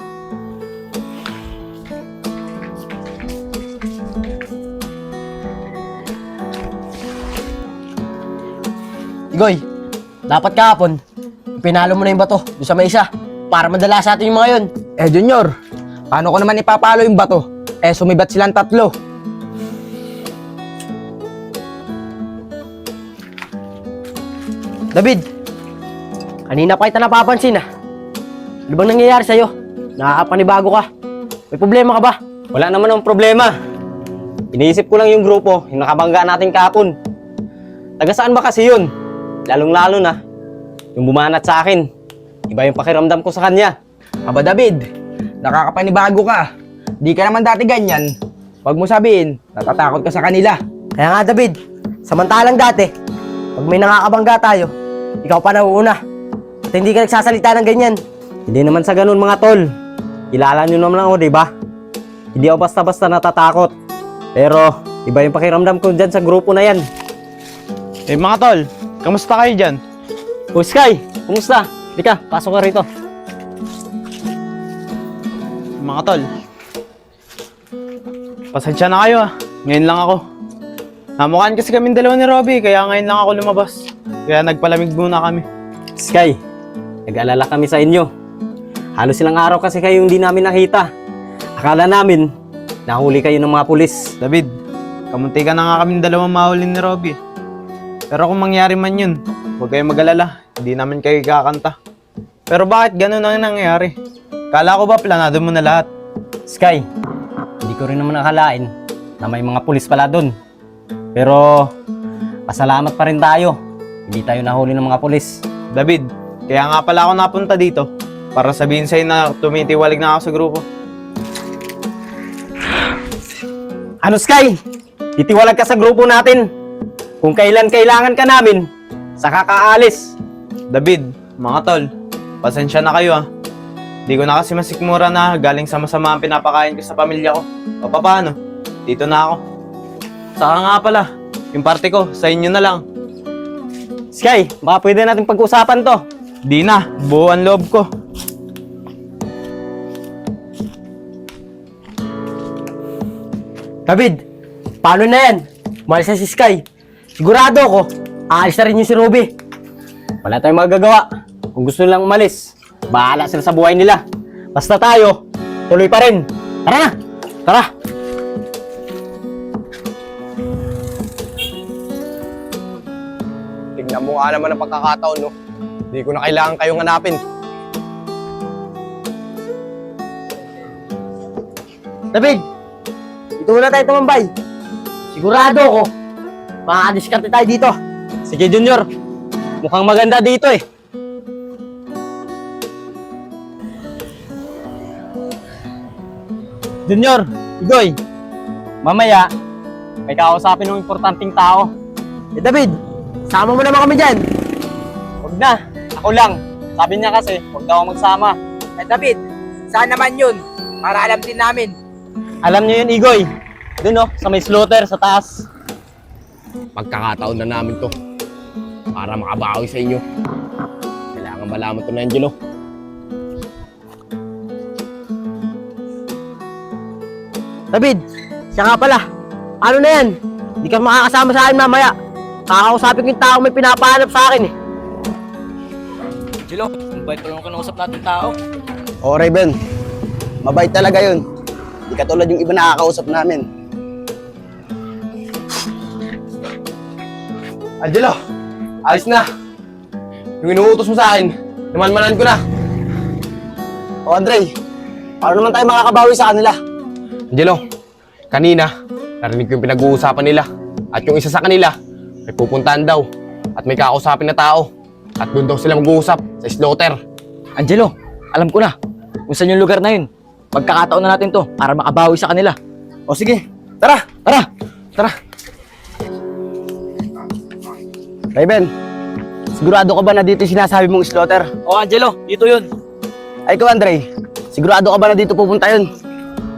Igoy, dapat kahapon, pinalo mo na yung bato doon sa may isa para madala sa atin yung mga yun. Eh Junior, paano ko naman ipapalo yung bato? Eh sumibat silang tatlo. David, kanina pa kita napapansin ah. Ano bang nangyayari sa'yo? Nakakapanibago ka. May problema ka ba? Wala naman ang problema. iniisip ko lang yung grupo, yung nakabangga natin kahapon. Taga saan ba kasi yun? Lalong-lalo na, yung bumanat sa akin. Iba yung pakiramdam ko sa kanya. Aba David, nakakapanibago ka. Di ka naman dati ganyan. Huwag mo sabihin, natatakot ka sa kanila. Kaya nga David, samantalang dati, pag may nakakabangga tayo, ikaw pa nauuna. At hindi ka nagsasalita ng ganyan. Hindi naman sa ganun mga tol. Kilala nyo naman ako, di ba? Hindi ako basta-basta natatakot. Pero, iba yung pakiramdam ko dyan sa grupo na yan. Eh mga tol, kamusta kayo dyan? O Sky, kumusta? Dika, pasok ka rito. Mga tol, pasensya na kayo ah. Ngayon lang ako. Namukhaan kasi kami dalawa ni Robby, kaya ngayon lang ako lumabas. Kaya nagpalamig muna kami. Sky, nag-alala kami sa inyo. Halos ilang araw kasi kayo hindi namin nakita. Akala namin, nahuli kayo ng mga pulis. David, kamunti ka na nga kami dalawang mahuli ni Robby. Pero kung mangyari man yun, huwag kayong mag-alala. Hindi namin kayo kakanta. Pero bakit ganun ang nangyayari? Kala ko ba planado mo na lahat? Sky, hindi ko rin naman nakalain na may mga pulis pala doon. Pero, pasalamat pa rin tayo. Hindi tayo nahuli ng mga pulis. David, kaya nga pala ako napunta dito para sabihin sa'yo na tumitiwalig na ako sa grupo. Ano Sky? Titiwalag ka sa grupo natin. Kung kailan kailangan ka namin, saka kaalis. David, mga tol, pasensya na kayo ah. Di ko na kasi masikmura na galing sa masama ang pinapakain ko sa pamilya ko. O paano? Dito na ako. Saka nga pala, yung party ko, sa inyo na lang. Sky, baka pwede natin pag-usapan to. Di na, buo ang loob ko. David, paano na yan? Umalis na si Sky. Sigurado ako, aalis na rin yung si Ruby. Wala tayong magagawa. Kung gusto nilang umalis, bahala sila sa buhay nila. Basta tayo, tuloy pa rin. Tara na! Tara! Tignan mo nga naman ang pagkakataon, no? Hindi ko na kailangan kayong hanapin. David, dito muna tayo tumambay. Sigurado ako, makakadiskarte tayo dito. Sige Junior, mukhang maganda dito eh. Junior, Igoy, mamaya, may kakausapin ng importanteng tao. Eh David, sama mo naman kami dyan. Huwag na, ako lang. Sabi niya kasi, huwag daw ako magsama. Eh David, saan naman yun? Para alam din namin. Alam niyo yun, Igoy. Doon oh, sa may slaughter, sa taas. Pagkakataon na namin to para makabawi sa inyo. Kailangan malaman to na Angelo. David, siya nga pala. Ano na yan? Hindi ka makakasama sa akin mamaya. Kakausapin ko yung tao may pinapahanap sa akin eh. Angelo, invite pa lang ko nausap natin tao. Oo, Raven. Mabait talaga yun. Di katulad yung iba nakakausap namin. Angelo, ayos na. Yung inuutos mo sa akin, namanmanan ko na. O Andre, paano naman tayo makakabawi sa kanila? Angelo, kanina, narinig ko yung pinag-uusapan nila. At yung isa sa kanila, may pupuntahan daw. At may kakausapin na tao. At doon daw sila mag-uusap sa slaughter. Angelo, alam ko na kung saan yung lugar na yun. Pagkakataon na natin to para makabawi sa kanila. O sige, tara! Tara! Tara! Raven, sigurado ka ba na dito yung sinasabi mong slaughter? Oh Angelo, dito yun. Ay ikaw Andre, sigurado ka ba na dito pupunta yun?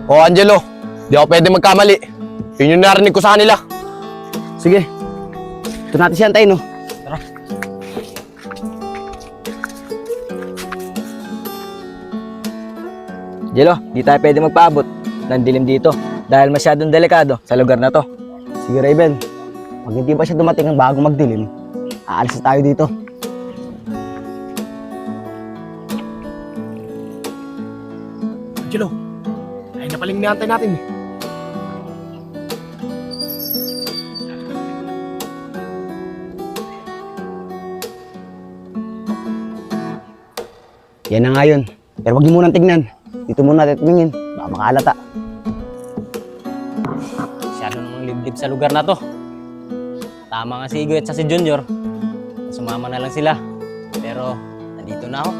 O Angelo, di ako pwede magkamali. Yun yung narinig ko sa kanila. Sige, ito natin siya antayin, no? Angelo, di tayo pwede magpaabot ng dilim dito dahil masyadong delikado sa lugar na to. Sige Raven, pag hindi pa siya dumating ang bago magdilim, aalis na tayo dito. Angelo, ay napaling niantay natin. Yan na nga yun. Pero huwag niyo munang tignan. Dito muna natin tingin. Baka makaalata. Masyado namang liblib sa lugar na to. Tama nga si Igoy at sa si Junior. Sumama na lang sila. Pero, nandito na ako.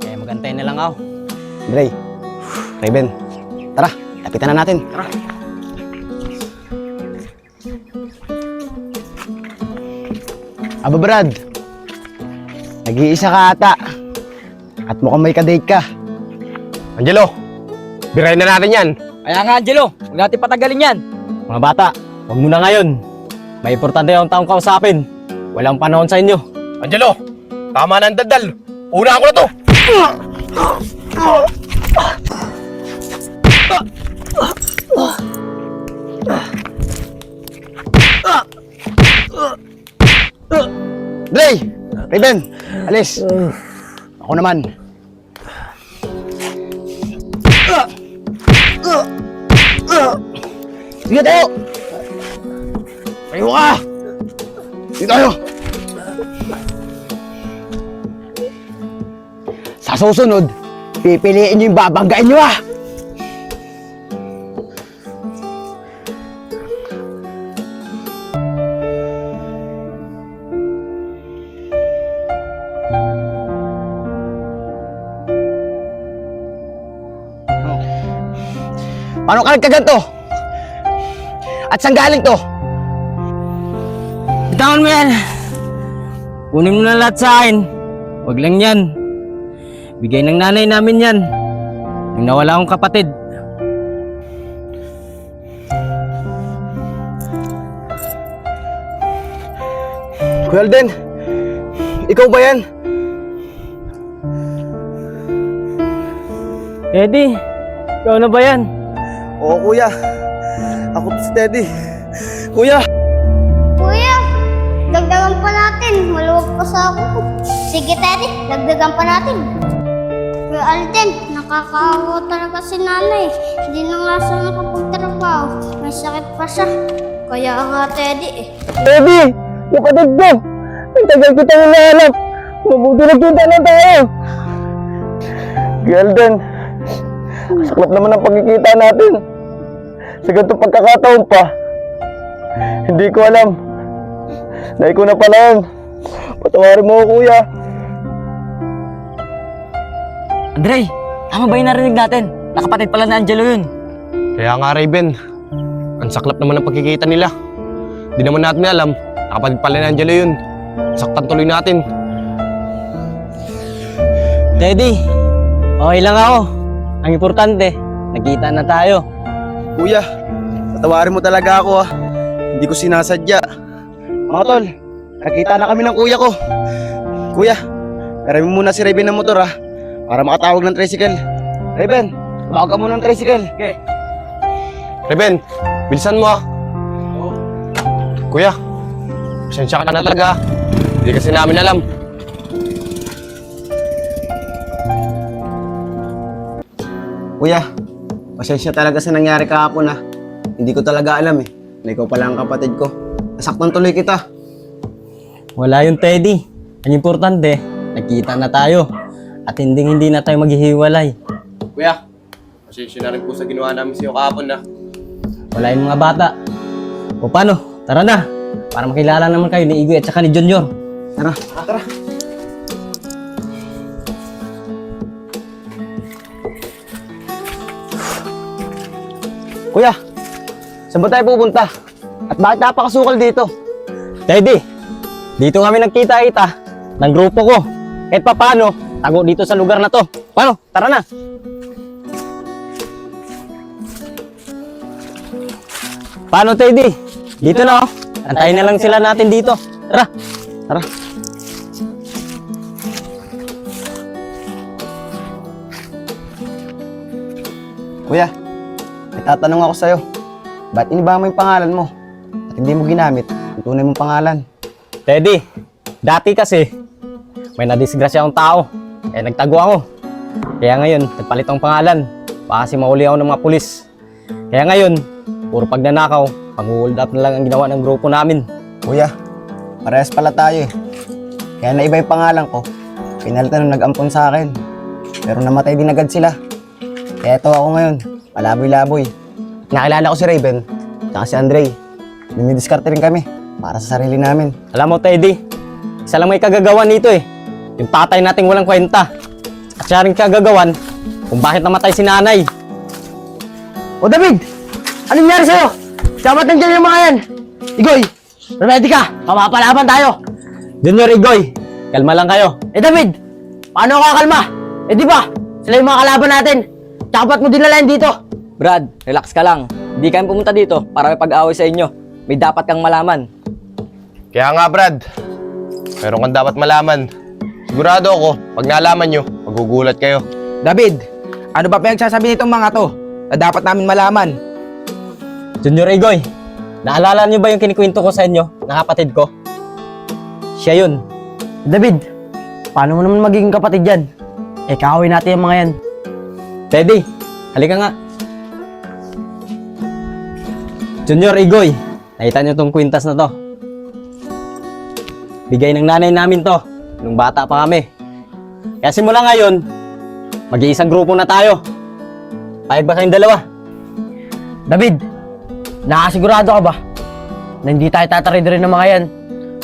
Kaya magantay na lang ako. Dre, Raven, tara, lapitan na natin. Tara. Aba Brad, nag-iisa ka ata. At mukhang may kadate ka. Angelo, birahin na natin yan. Kaya nga, Angelo, huwag natin patagalin yan. Mga bata, huwag muna ngayon. May importante akong taong kausapin. Walang panahon sa inyo. Angelo, tama na ang daldal. Una ako na to. Dre, Raven, alis. Ako naman. Sige tayo! Payo ka! Sige tayo! Sa susunod, pipiliin nyo yung babanggain nyo ah! Paano ka nagkaganto? At saan galing to? Bitawan mo yan. Kunin mo na lahat sa akin. Huwag lang yan. Bigay ng nanay namin yan. Nung nawala akong kapatid. Kuya Alden, ikaw ba yan? Eddie, ikaw na ba yan? Oo kuya, ako si Teddy. Kuya! Kuya, dagdagan pa natin. Maluwag pa sa ako. Sige, Teddy, dagdagan pa natin. Kuya Alden, nakakaawa talaga si nanay. Hindi na nga siya makapagtrabaho. May sakit pa siya. Kaya nga, Teddy eh. Teddy! Kapatid ko! Ang tagal kita hinahanap! Mabuti nagkita na tayo! Gelden, saklap naman ang pagkikita natin. Sa ganitong pagkakataon pa. Hindi ko alam na ikaw na pala yun. Patawarin mo ako, kuya. Andre, tama ba yung narinig natin? Nakapatid pala ni Angelo yun. Kaya nga Raven, ang saklap naman ang pagkikita nila. Di naman natin alam, nakapatid pala ni Angelo yun. Saktan tuloy natin. Teddy, okay lang ako. Ang importante, nagkita na tayo. Kuya, patawarin mo talaga ako ah. Hindi ko sinasadya. Mga tol, nakita na kami ng kuya ko. Kuya, karamin muna si Raven ng motor ah. Para makatawag ng tricycle. Raven, tumawag ka muna ng tricycle. Okay. Raven, bilisan mo ah. Kuya, pasensya ka na talaga. Hindi kasi namin alam. Kuya, pasensya talaga sa nangyari kahapon ah. Hindi ko talaga alam eh. Na ikaw pala ang kapatid ko. Nasaktan tuloy kita. Wala yung Teddy. Ang importante, nagkita na tayo. At hindi na tayo maghihiwalay. Kuya, pasensya na rin po sa ginawa namin sa iyo kahapon na. Wala yung mga bata. O paano? Tara na. Para makilala naman kayo ni Igoy at saka ni Junior. Tara, tara. Kuya, saan ba tayo pupunta? At bakit napakasukal dito? Teddy, dito kami nagkita-kita ng grupo ko. Kahit pa paano, tago dito sa lugar na to. Paano? Tara na. Paano, Teddy? Dito na oh. Antayin na lang sila natin dito. Tara. Tara. Kuya, may tatanong ako sa'yo. Ba't iniba mo yung pangalan mo? At hindi mo ginamit ang tunay mong pangalan? Teddy, dati kasi may nadisgrasya akong tao. Kaya nagtago ako. Kaya ngayon, nagpalit akong pangalan. Baka kasi mauli ako ng mga pulis. Kaya ngayon, puro pagnanakaw, pang-hold up na lang ang ginawa ng grupo namin. Kuya, parehas pala tayo eh. Kaya naiba yung pangalan ko. Pinalitan nung nag-ampon sa akin. Pero namatay din agad sila. Kaya ito ako ngayon, palaboy-laboy. Nakilala ko si Raven tsaka si Andre. Dumidiskarte rin kami para sa sarili namin. Alam mo, Teddy, isa lang may kagagawan dito eh. Yung tatay nating walang kwenta. At siya rin kagagawan kung bakit namatay si nanay. O David! Anong nangyari sa'yo? Dapat nandiyan yung mga yan! Igoy! Ready ka! Mamapalaban tayo! Junior Igoy, kalma lang kayo. Eh David! Paano ako kakalma? Eh di ba? Sila yung mga kalaban natin! Tsaka ba't mo dinalayan dito? Brad, relax ka lang. Hindi kami pumunta dito para may pag-away sa inyo. May dapat kang malaman. Kaya nga, Brad. Meron kang dapat malaman. Sigurado ako, pag nalaman nyo, magugulat kayo. David, ano ba pinagsasabi nitong mga to na dapat namin malaman? Junior Igoy, naalala niyo ba yung kinikwento ko sa inyo na kapatid ko? Siya yun. David, paano mo naman magiging kapatid yan? Eh kaaway natin yung mga yan. Teddy, halika nga. Junior Igoy, nakita niyo tong kwintas na to. Bigay ng nanay namin to nung bata pa kami. Kaya simula ngayon, mag-iisang grupo na tayo. Payag ba kayong dalawa? David, nakasigurado ka ba na hindi tayo tatarid rin ng mga yan?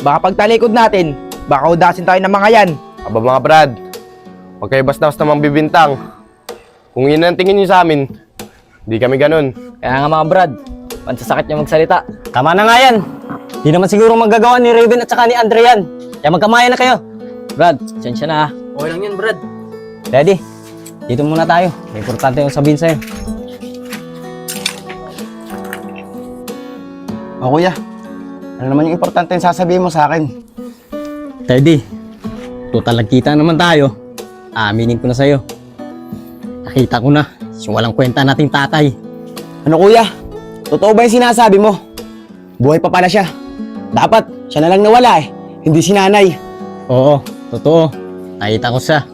Baka pagtalikod natin, baka udasin tayo ng mga yan. Aba mga Brad, huwag kayo basta-basta bibintang. Kung yun ang tingin nyo sa amin, di kami ganun. Kaya nga mga Brad, pansasakit niyo magsalita. Tama na nga yan. Di naman siguro magagawa ni Raven at saka ni Andrean. Kaya magkamaya na kayo. Brad, sensya na. Okay lang yan, Brad. Daddy, dito muna tayo. May importante yung sabihin sa'yo. O kuya, ano naman yung importante yung sasabihin mo sa akin? Teddy, total nagkita naman tayo. Aminin ko na sa'yo. Nakita ko na yung walang kwenta nating tatay. Ano kuya? Totoo ba yung sinasabi mo? Buhay pa pala siya. Dapat siya na lang nawala eh, hindi si nanay. Oo, totoo. Nakita ko siya.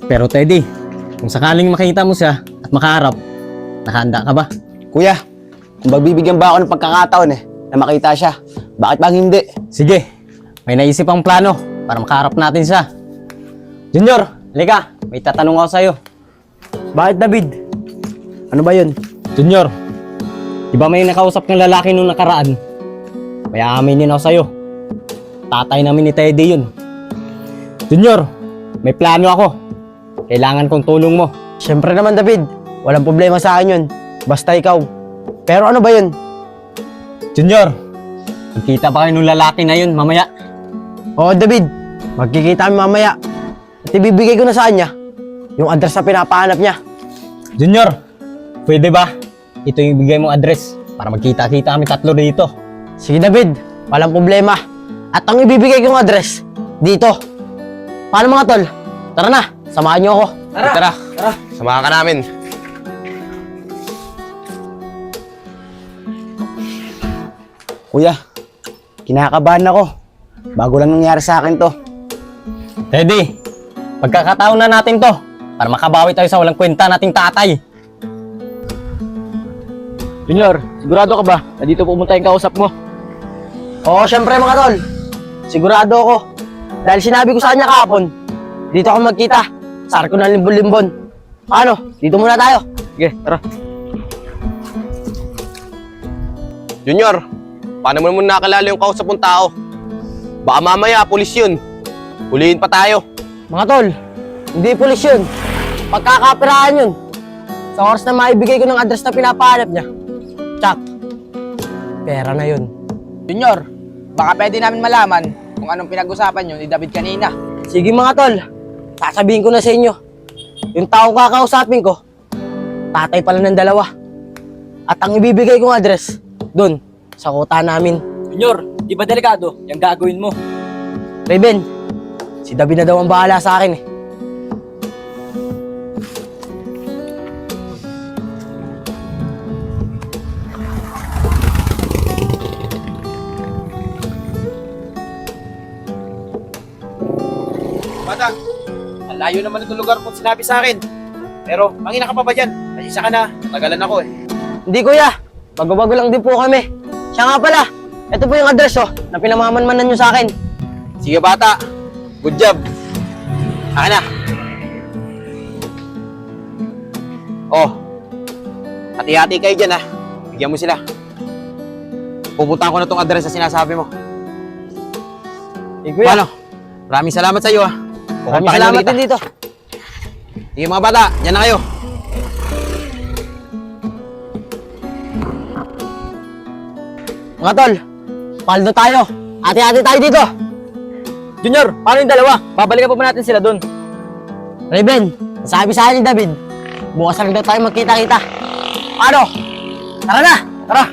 Pero Teddy, kung sakaling makita mo siya at makaharap, nakahanda ka ba? Kuya, kung magbibigyan ba ako ng pagkakataon na makita siya, bakit bang hindi? Sige, may naisip ang plano para makaharap natin siya. Junior, halika, may tatanong ako sa'yo. Bakit David? Ano ba yun? Junior, di ba may nakausap ng lalaki nung nakaraan? May aaminin ako sa'yo. Tatay namin ni Teddy yun. Junior, may plano ako. Kailangan kong tulong mo. Siyempre naman David, walang problema sa akin yun. Basta ikaw. Pero ano ba yun? Junior, magkita ba kayo nung lalaki na yun mamaya? Oo David, magkikita kami mamaya. At ibibigay ko na sa kanya yung address na pinapahanap niya. Junior, pwede ba? Ito yung ibigay mong address para magkita-kita kami tatlo dito. Sige David, walang problema. At ang ibibigay kong address, dito. Paano mga tol? Tara na, samahan niyo ako. Tara. Samahan ka namin. Kuya, kinakabahan ako. Bago lang nangyari sa akin to. Teddy, pagkakataon na natin to para makabawi tayo sa walang kwenta nating tatay. Junior, sigurado ka ba na dito pumunta yung kausap mo? Oo, syempre mga tol. Sigurado ako. Dahil sinabi ko sa kanya kahapon, dito ako magkita. Sa arko ng limbon-limbon. Paano? Dito muna tayo. Sige, tara. Junior, paano mo naman nakalala yung kausap mong tao? Baka mamaya, pulis yun. Huliin pa tayo. Mga tol, hindi pulis yun. Pagkakapirahan yun. Sa oras na maibigay ko ng address na pinapahanap niya. Tsak, pera na yun. Junior, baka pwede namin malaman kung anong pinag-usapan nyo ni David kanina. Sige mga tol, sasabihin ko na sa inyo. Yung taong kakausapin ko, tatay pala ng dalawa. At ang ibibigay kong address, dun, sa kota namin. Junior, di ba delikado yung gagawin mo? Raven, si David na daw ang bahala sa akin eh. Bata, ang layo naman itong lugar mo sinabi sa akin. Pero, mangina ka pa ba dyan? Nasisa ka na, tagalan ako eh. Hindi kuya, bago-bago lang din po kami. Siya nga pala, ito po yung address na pinamamanmanan nyo sa akin. Sige bata, good job. Akin na. Oh, hati-hati kayo dyan ha. Bigyan mo sila. pupunta ko na tong address na sinasabi mo. Eh, kuya, Paano? Maraming salamat sa iyo ah. maraming salamat din dito. Sige mga bata, yan na kayo. Mga tol, paldo tayo. Ate-ate tayo dito. Junior, paano yung dalawa? Babalikan pa ba natin sila dun? Raven, sabi sa akin ni David, bukas lang daw tayo magkita-kita. Paano? Tara na! Tara!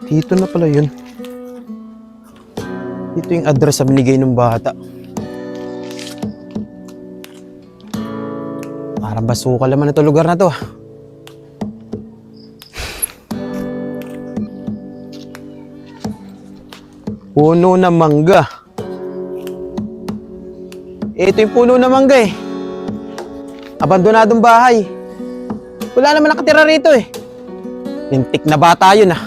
Dito na pala yun. Dito yung address na binigay ng bata. Parang basukal naman ito lugar na to ah. Puno ng mangga. Ito yung puno ng mangga eh. Abandonadong bahay. Wala naman nakatira rito eh. Lintik na bata yun ah.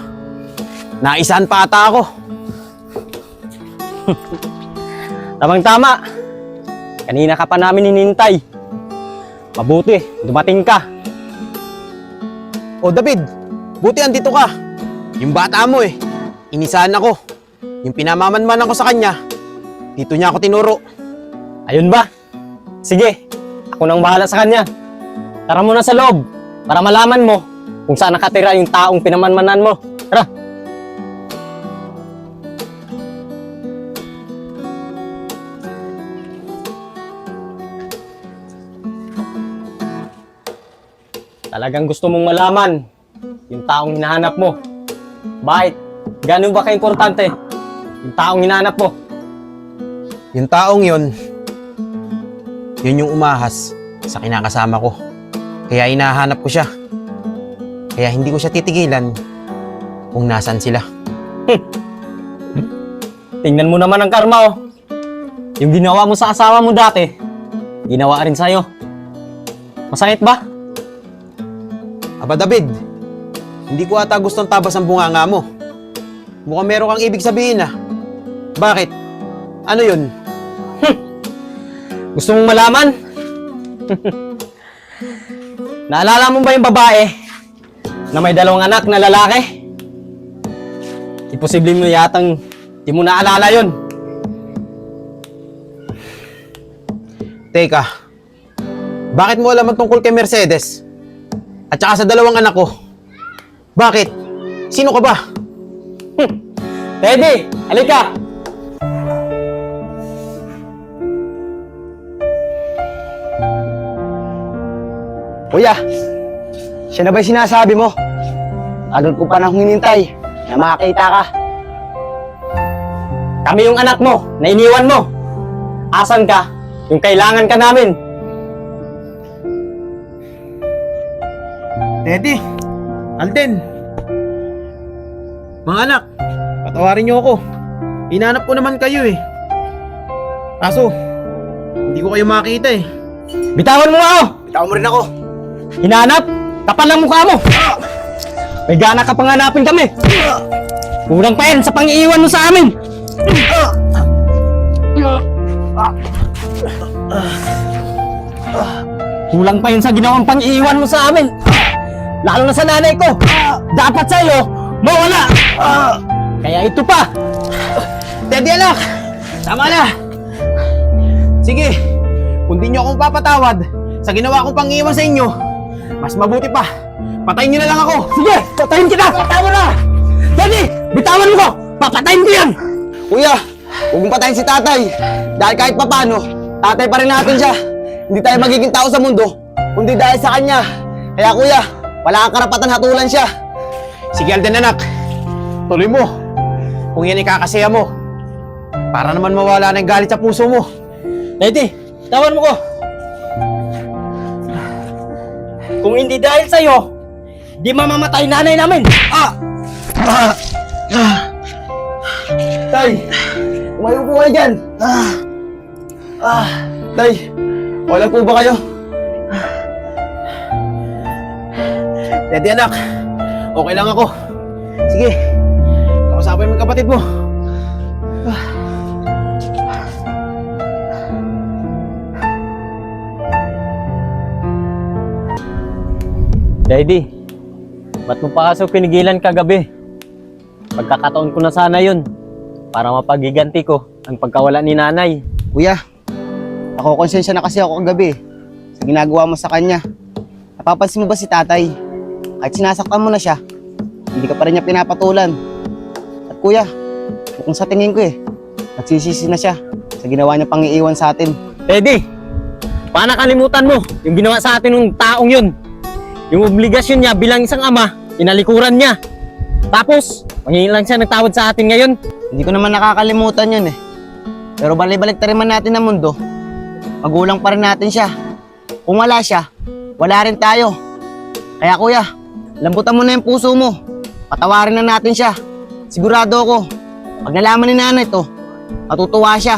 Naisahan pa ata ako. Tamang-tama. Kanina ka pa namin hinintay. Mabuti, dumating ka. O David, buti andito ka. Yung bata mo eh, inisahan ako. Yung pinamamanman ako sa kanya, dito niya ako tinuro. Ayun ba? Sige, ako nang bahala sa kanya. Tara muna sa loob para malaman mo kung saan nakatira yung taong pinamanmanan mo. Tara! Talagang gusto mong malaman yung taong hinahanap mo. Bakit? Gano'n ba ka-importante yung taong hinahanap mo? Yung taong yun yung umahas sa kinakasama ko. Kaya hinahanap ko siya. Kaya hindi ko siya titigilan kung nasan sila. Tingnan mo naman ang karma, oh. Yung ginawa mo sa asawa mo dati, ginawa rin sa'yo. Masakit ba? Aba David, hindi ko ata gustong tabas ang bunganga mo. Mukhang meron kang ibig sabihin ah. Bakit? Ano yun? Gusto mong malaman? Naalala mo ba yung babae na may 2 anak na lalaki? Imposible mo yatang di mo naalala yun. Teka, bakit mo alam ang tungkol kay Mercedes? At saka sa 2 anak ko? Bakit? Sino ka ba? Teddy, halika! Kuya, siya na ba yung sinasabi mo? Tagal ko pa nang hinintay na makakita ka. Kami yung anak mo na iniwan mo. Asan ka? Yung kailangan ka namin. Teddy, Alden, mga anak, patawarin niyo ako. Hinanap ko naman kayo eh. Kaso, hindi ko kayo makita eh. Bitawan mo ako! Bitaw mo rin ako. Hinanap? Kapal ang mukha mo! May gana ka pang hanapin kami! Kurang pa yan sa pang-iiwan mo sa amin! Kulang pa yun sa ginawang pang-iiwan mo sa amin! Lalo na sa nanay ko! Dapat sa'yo, mawala! Kaya ito pa! Teddy anak, tama na. Sige, kung di niyo akong papatawad sa ginawa kong pang-iwan sa inyo, mas mabuti pa, patayin niyo na lang ako. Sige, patayin kita! Bitawan na! Daddy, bitawan mo ko! Papatayin ko yan! Kuya, huwag mong patayin si tatay. Dahil kahit papano, tatay pa rin natin siya. Hindi tayo magiging tao sa mundo, kundi dahil sa kanya. Kaya kuya, wala kang karapatan hatulan siya. Sige Alden anak, tuloy mo. Kung yan ikakasaya mo, para naman mawala na yung galit sa puso mo. Daddy, bitawan mo ko! Kung hindi dahil sa'yo, di mamamatay nanay namin! Tay, umayo po kayo dyan. Tay, wala po ba kayo? Teddy anak, okay lang ako. Sige, kausapin mo yung kapatid mo. Daddy, ba't mo pa kaso pinigilan kagabi? Pagkakataon ko na sana yun para mapagiganti ko ang pagkawala ni nanay. Kuya, nakokonsensya na kasi ako kagabi sa ginagawa mo sa kanya. Napapansin mo ba si tatay? Kahit sinasaktan mo na siya, hindi ka pa rin niya pinapatulan. At kuya, kung sa tingin ko nagsisisi na siya sa ginawa niya pang-iiwan sa atin. Daddy, paano nakalimutan mo yung ginawa sa atin ng taong yun? Yung obligasyon niya bilang isang ama, inalikuran niya. Tapos, mangingin lang siya nagtawad sa atin ngayon. Hindi ko naman nakakalimutan yun Pero balik-balik ta rin man natin ang mundo. Magulang pa rin natin siya. Kung wala siya, wala rin tayo. Kaya kuya, lambutan mo na yung puso mo. Patawarin na natin siya. Sigurado ako, pag nalaman ni nanay to, matutuwa siya.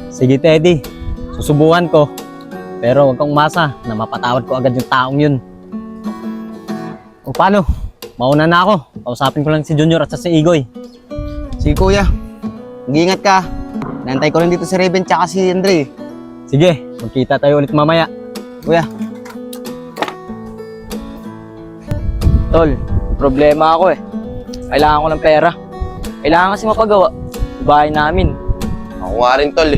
Sige Teddy, susubukan ko. Pero huwag kang umasa na mapatawad ko agad yung taong yun. O paano? Mauna na ako. Kausapin ko lang si Junior at si Igoy. Sige kuya, mag-iingat ka. Nantay ko rin dito si Raven tsaka si Andre. Sige, magkita tayo ulit mamaya. Kuya, Tol, problema ako Kailangan ko ng pera. Kailangan kasi mapagawa. Yung bahay namin. Ako nga rin, tol.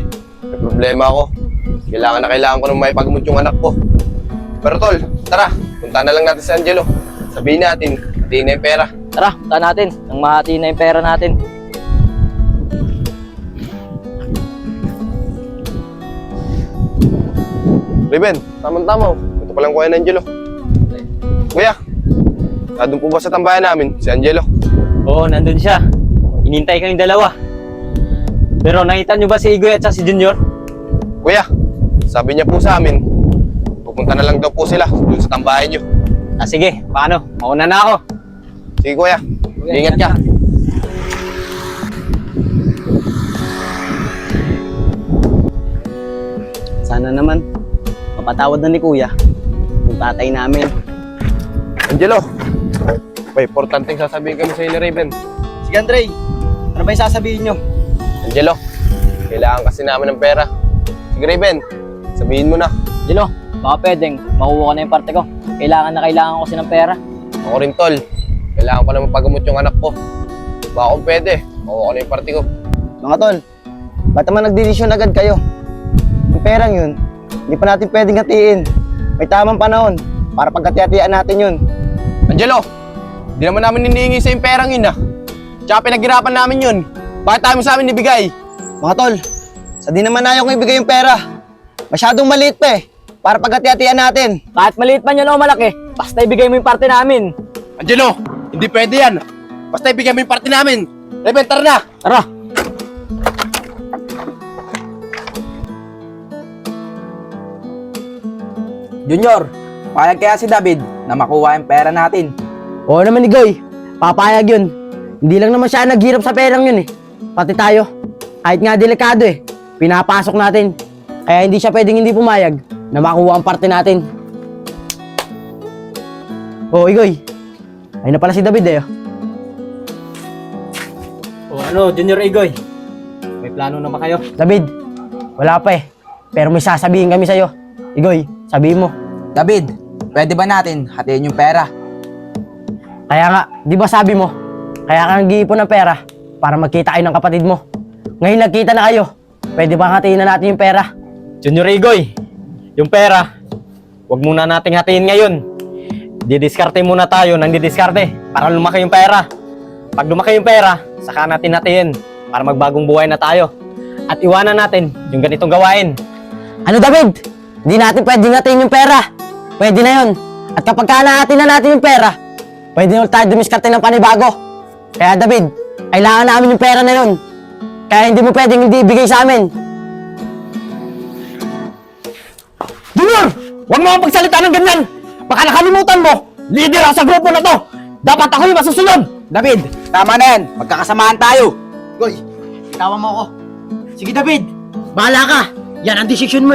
May problema ako. Kailangan ko nang may pagmut yung anak ko. Pero tol, tara, punta na lang natin si Angelo. Sabihin natin, hindi na yung pera. Tara, punta natin. Nang mahati na yung pera natin. Riven, tamang-tama. Ito pa lang kuya ng Angelo. Kuya, nandun po ba sa tambayan namin, si Angelo? Oo, nandun siya. Inintay kayong dalawa. Pero nakita nyo ba si Igoy at si Junior? Kuya, sabi niya po sa amin, pupunta na lang daw po sila dun sa tambayan niyo. Ah sige, paano? Mauna na ako. Sige kuya, ingat ka. sana naman, mapatawad na ni kuya yung tatay namin. Angelo, may importanteng sasabihin kami sa ni Raven. Sige Andre, ano ba yung sasabihin nyo? Angelo, kailangan kasi namin ng pera. Sige Raven, sabihin mo na. Jilo, baka pwedeng makuha ko na yung parte ko. Kailangan ko kasi ng pera. Ako rin tol, kailangan ko na mapagamot yung anak ko. Baka kung pwede, makuha ko na yung parte ko. Mga tol, ba't naman nagdedesisyon agad kayo? Yung perang yun, hindi pa natin pwedeng hatiin. May tamang panahon para pagkati-hatian natin yun. Angelo, di naman namin hinihingi sa yung perang yun Tsaka pinaghirapan namin yun. Bakit tayo mo sa amin ibigay? Mga tol, sa di naman ayaw kong ibigay yung pera. Masyadong maliit pa para pagkati-hatian natin. Kahit maliit man yun o malaki, basta ibigay mo yung parte namin. Angelo, hindi pwede yan. Basta ibigay mo yung parte namin. Raven, tara na! Tara! Junior, payag kaya si David na makuha yung pera natin. Oo naman Igoy, papayag yun. Hindi lang naman siya naghirap sa perang yun Pati tayo. Kahit nga delikado pinapasok natin. Kaya hindi siya pwedeng hindi pumayag na makuha ang parte natin. Oo Igoy, ayun na pala si David O ano, Junior Igoy? May plano na ba kayo? David, wala pa pero may sasabihin kami sa'yo. Igoy, sabihin mo. David, pwede ba natin hatiin yung pera? Kaya nga, di ba sabi mo, kaya ka nag-iipon ng pera para magkita kayo ng kapatid mo. Ngayon nagkita na kayo, pwede ba hatiin na natin yung pera? Junior Igoy, yung pera, wag muna nating hatiin ngayon. Didiskarte muna tayo ng didiskarte para lumaki yung pera. Pag lumaki yung pera, saka natin hatiin para magbagong buhay na tayo. At iwanan natin yung ganitong gawain. Ano David? Hindi natin pwedeng hatiin yung pera. Pwede na yun. At kapag nahatiin na natin yung pera, pwede na tayo dumiskarte ng panibago. Kaya David, kailangan namin yung pera na yun. Kaya hindi mo pwedeng hindi ibigay sa amin. Junior! Huwag mo akong pagsalita ng ganyan! Baka nakalimutan mo! Leader ako sa grupo na to! Dapat ako yung masusunod! David, tama na yan. Magkakasamaan tayo. Goy, itawa mo ako. Sige David, bahala ka. Yan ang desisyon mo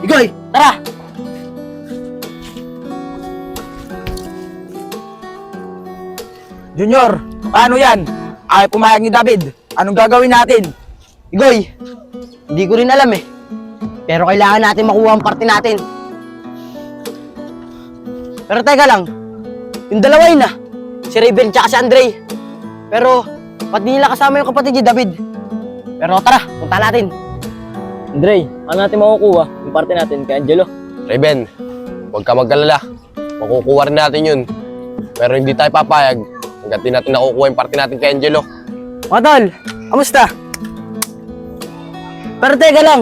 Igoy, tara! Junior, paano yan? Ayaw pumayag ni David. Anong gagawin natin? Igoy, hindi ko rin alam eh. Pero kailangan natin makuha ang parte natin. Pero teka lang, yung dalawa yun ah. Si Raven tsaka si Andre. Pero, ba't di nila kasama yung kapatid ni David? Pero tara, punta natin. Andre, ano natin makukuha? Yung parte natin kay Angelo. Raven, huwag ka mag-alala. Makukuha rin natin yun. Pero hindi tayo papayag hanggat di natin nakukuha yung parte natin kay Angelo. Mga tol, kamusta? Pero teka lang,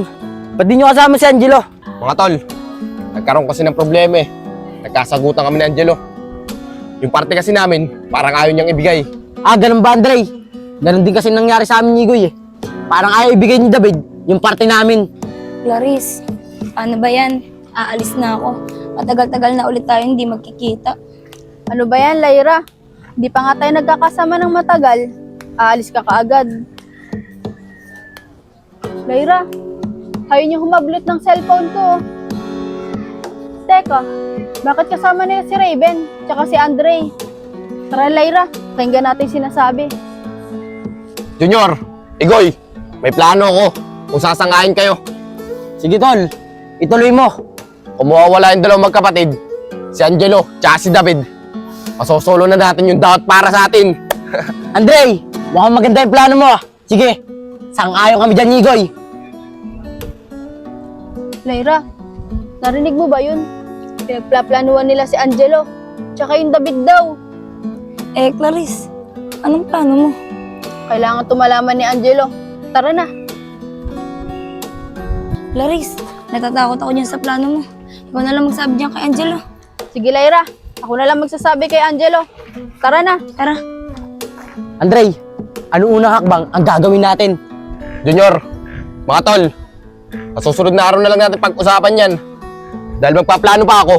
ba't di nyo kasama si Angelo? Mga tol, nagkaroon kasi ng problema eh. Nagkasagutan kami ni Angelo. Yung parte kasi namin, parang ayaw niyang ibigay. Ah, ganun ba Andre? Ganun din kasi nangyari sa amin ni Igoy eh. Parang ayaw ibigay ni David yung parte namin. Clarice, paano ba yan? Aalis na ako. Matagal-tagal na ulit tayo hindi magkikita. Ano ba yan, Lyra? Di pa nga tayo nagkakasama ng matagal. Aalis ka kaagad. Lyra, ayaw niyo humablot ng cellphone ko. Teka, bakit kasama nila si Raven tsaka si Andre? Tara, Lyra, pakinggan natin sinasabi. Junior, Igoy, may plano ako kung sasangayin kayo. Sige tol, ituloy mo. Kung mawawala yung dalawang magkapatid, si Angelo tsaka si David, masosolo na natin yung dapat para sa atin. Andre, mukhang maganda yung plano mo ah. Sige, sang-ayon kami dyan ni Igoy. Lyra, narinig mo ba yun? Pinagplaplanuhan nila si Angelo tsaka yung David daw. Eh, Clarice, anong plano mo? Kailangan tumalaman ni Angelo. Tara na. Clarice, natatakot ako dyan sa plano mo. Ikaw na lang magsabi dyan kay Angelo. Sige, Lyra. Ako na lang magsasabi kay Angelo. Tara na. Tara. Andre, ano unang hakbang ang gagawin natin? Junior, mga tol, sa susunod na araw na lang natin pag-usapan yan. Dahil magpaplano pa ako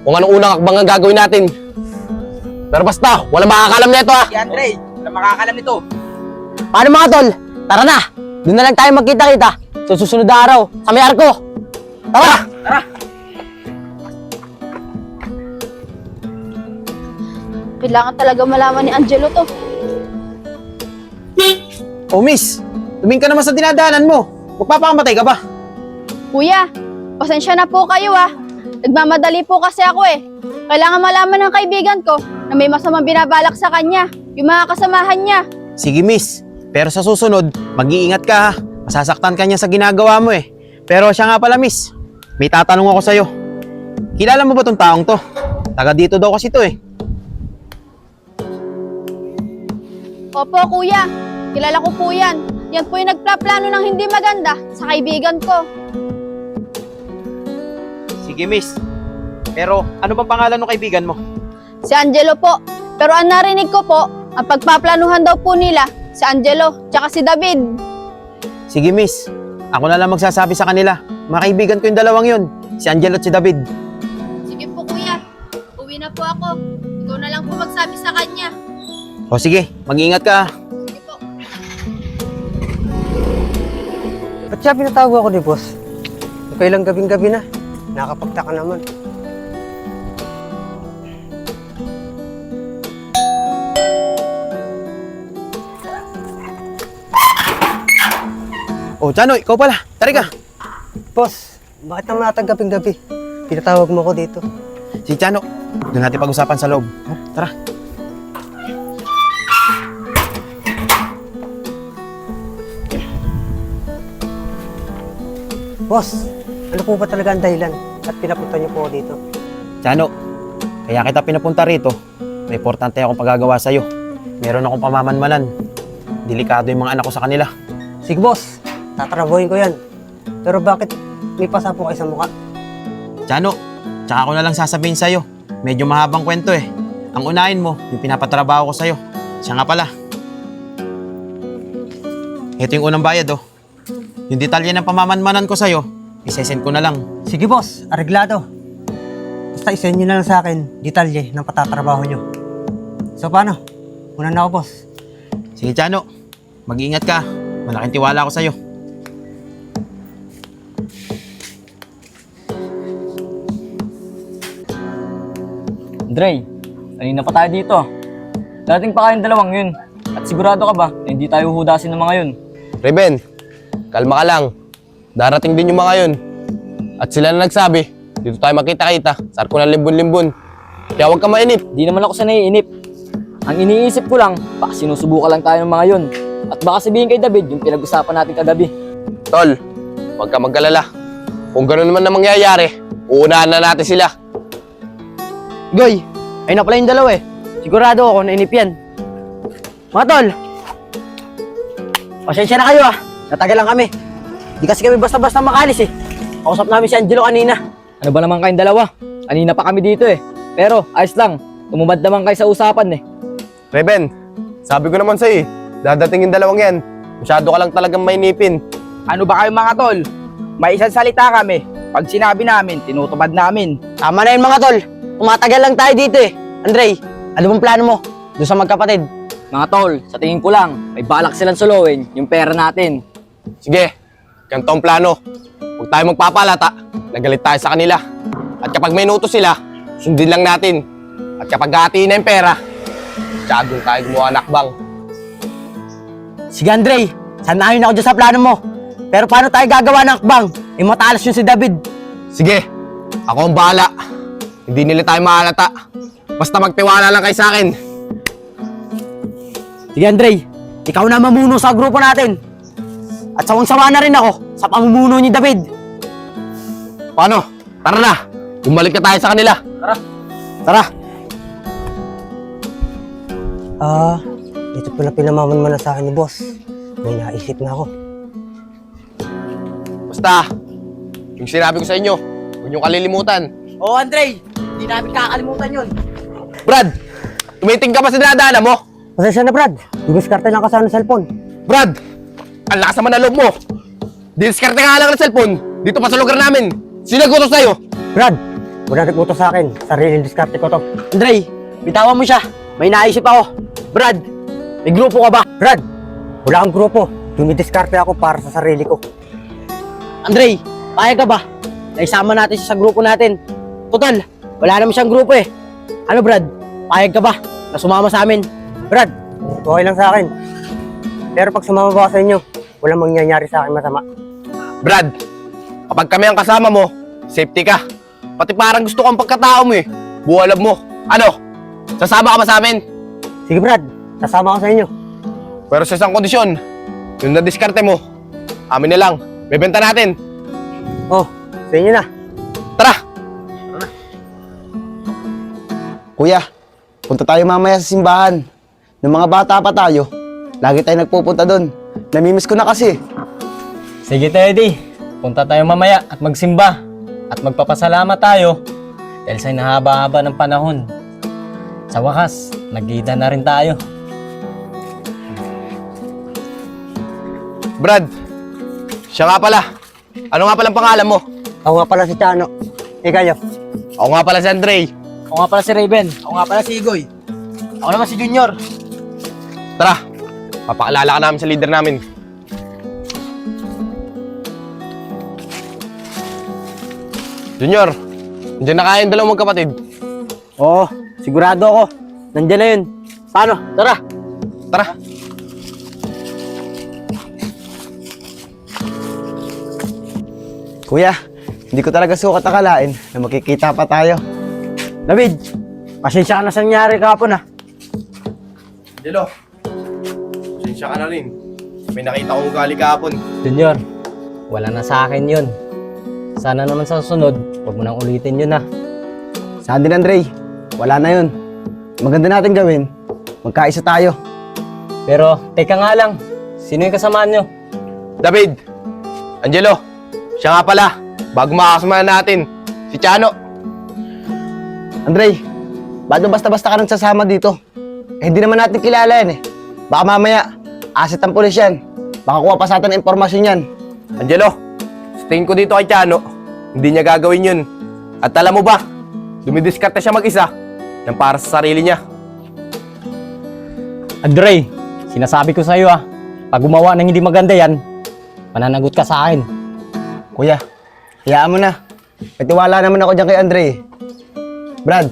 kung anong unang hakbang ang gagawin natin. Pero basta, walang makakalam nito ah. Si Andre, wala makakalam nito. Paano mga tol? Tara na! Doon na lang tayo magkita-kita sa susunod na araw sa may arko. Tara! Tara! Kailangan talaga malaman ni Angelo to. Oh, miss, tumingin ka naman sa dinadaanan mo. Magpapakamatay ka ba? Kuya, pasensya na po kayo ah. Nagmamadali po kasi ako eh. Kailangan malaman ng kaibigan ko na may masamang binabalak sa kanya, yung mga kasamahan niya. Sige, miss. Pero sa susunod, mag-iingat ka ha. Masasaktan ka niya sa ginagawa mo eh. Pero siya nga pala, miss. May tatanong ako sa'yo. Kilala mo ba tong taong to? Taga dito daw kasi to eh. Opo kuya, kilala ko po yan. Yan po yung nagplaplano ng hindi maganda sa kaibigan ko. Sige, miss. Pero ano bang pangalan ng kaibigan mo? Si Angelo po. Pero ang narinig ko po, ang pagpaplanuhan daw po nila, si Angelo, tsaka si David. Sige, miss. Ako na lang magsasabi sa kanila. Mga kaibigan ko yung dalawang yun. Si Angelo at si David. Sige po kuya, uwi na po ako. Ikaw na lang po magsabi sa kanya. O sige, mag-iingat ka. Sige po. Ba't siya pinatawag ako ni boss? Okay lang gabing-gabi na. Nakapagtaka naman. O, Chano, ikaw pala. Tari ka. Boss, bakit naman natag gabing-gabi? Pinatawag mo ko dito. Si Chano, doon natin pag-usapan sa loob. Tara. Boss, ano po ba talaga ang dahilan at pinapunta niyo po ako dito? Chano, kaya kita pinapunta rito. May importante akong pagagawa sa'yo. Meron akong pamamanmanan. Delikado yung mga anak ko sa kanila. Sige boss, tatrabuhin ko yan. Pero bakit may pasa po kayo sa mukha? Chano, tsaka ko na lang sasabihin sa'yo. Medyo mahabang kwento eh. Ang unahin mo, yung pinapatrabaho ko sa'yo. Siya nga pala. Ito yung unang bayad oh. Yung detalye ng pamamanmanan ko sa'yo, isesend ko na lang. Sige boss, areglado. Basta isend nyo na lang sa akin detalye ng patatrabaho nyo. So paano? Una na ako boss. Sige Chano, mag-iingat ka. Malaking tiwala ako sa'yo. Andre, kanina pa tayo dito. Dating pa kayong dalawang yun. At sigurado ka ba na hindi tayo huhudasin ng mga yun? Reben, kalma ka lang. Darating din yung mga yun. At sila na nagsabi, dito tayo makita-kita sa arko ng limbon-limbon. Kaya huwag ka mainip. Di naman ako sanay inip. Ang iniisip ko lang, baka sinusubukan lang tayo ng mga yun. At baka sabihin kay David yung pinag-usapan natin kagabi. Tol, huwag ka magkalala. Kung gano'n naman na mangyayari, uunahan na natin sila. Goy, ayun na pala yung dalawa eh. Sigurado ako na inip yan. Mga tol, pasensya na kayo ah. Natagal lang kami. Di kasi kami basta-basta makalis eh. Kausap namin si Angelo kanina. Ano ba naman kayong dalawa? Kanina pa kami dito eh. Pero ayos lang, tumubad naman kayo sa usapan eh. Reben, sabi ko naman sa'yo dadating yung dalawang yan. Masyado ka lang talagang mainipin. Ano ba kayo mga tol? May isang salita kami. Pag sinabi namin, tinutupad namin. Tama na yun mga tol. Tumatagal lang tayo dito eh. Andre, ano bang plano mo doon sa magkapatid? Mga tol, sa tingin ko lang, may balak silang sulowin yung pera natin. Sige, ganito ang plano. Huwag tayo magpapalata, nagalit tayo sa kanila. At kapag may inutos sila, sundin lang natin. At kapag hatiin na yung pera, tsaka doon tayo gumawa ng akbang. Sige Andre, sanayin ako dyan sa plano mo. Pero paano tayo gagawa ng akbang? Eh matalas yun si David. Sige, ako ang bahala. Hindi nila tayo mahalata. Basta magtiwala lang kayo sa akin. Sige Andre, ikaw na mamuno sa grupo natin. At sawang-sawa na rin ako sa pamumuno ni David. Paano? Tara na, bumalik na tayo sa kanila. Tara. Ito pala pinamaman sa akin ni boss. May naisip na ako. Basta, yung sinabi ko sa inyo, huwag niyong kalilimutan. Oo Andre, hindi namin kakalimutan yun. Brad, tumiting ka pa sa dinadaanan mo? Pasensya na Brad, didiskarte lang ka sa cellphone. Brad, ang lakas naman na loob mo. Didiskarte ka lang ng cellphone dito pa sa lugar namin. Sino nagutos sa'yo? Brad, wala nagputo sa akin. Sariling diskarte ko to. Andre, bitawan mo siya. May naisip ako. Brad, may grupo ka ba? Brad, wala akong grupo. Dumidiskarte ako para sa sarili ko. Andre, kaya ka ba? Naisama natin siya sa grupo natin. Total, wala naman siyang grupo eh. Ano Brad, payag ka ba na sumama sa amin? Brad, okay lang sa akin. Pero pag sumama ba ako sa inyo, walang mangyayari sa akin masama. Brad, kapag kami ang kasama mo, safety ka. Pati parang gusto kang pagkatao mo eh. Buwalab mo. Ano? Sasama ka ba sa amin? Sige Brad, sasama ako sa inyo. Pero sa isang kondisyon, yung nadiskarte mo, amin na lang. Bebenta natin. Oh, sa inyo na. Tara! Kuya, punta tayo mamaya sa simbahan. Nung mga bata pa tayo, lagi tayo nagpupunta doon. Namimiss ko na kasi. Sige Teddy, punta tayo mamaya at magsimba. At magpapasalamat tayo dahil sa nahaba-haba ng panahon. Sa wakas, nagkita na rin tayo. Brad, siya nga pala. Ano nga palang pangalan mo? Ako nga pala si Chano. Ikayo. Ako nga pala si Andre. Ako nga pala si Raven. Ako nga pala si Igoy. Ako naman si Junior. Tara, papakilala ka namin sa leader namin. Junior, nandiyan na kayong dalawang magkapatid. Oo, sigurado ako. Nandiyan na yun. Paano? Tara. Tara. Kuya, hindi ko talaga sukat akalain na makikita pa tayo. David, pasensya ka na sa nangyari kahapon ah. Angelo, pasensya ka na rin. May nakita kong ugali kahapon. Junior, wala na sa akin yun. Sana naman sa susunod, huwag mo nang ulitin yun ah. Saan din Andre, wala na yun. Maganda natin gawin, magkaisa tayo. Pero, teka nga lang, sino yung kasamaan nyo? David, Angelo, siya nga pala, bago makakasama natin, si Chano. Andre, ba't basta-basta ka nang sasama dito? Eh, hindi naman natin kilala yan eh. Baka mamaya, asset ang pulis yan. Baka kuha pa sa atin ang impormasyon yan. Angelo, sa tingin ko dito kay Chano, hindi niya gagawin yun. At alam mo ba, dumidiskarte siya mag-isa ng para sa sarili niya. Andre, sinasabi ko sa'yo ah, pag gumawa ng hindi maganda yan, mananagot ka sa akin. Kuya, hayaan mo na. May tiwala naman ako dyan kay Andre. Brad,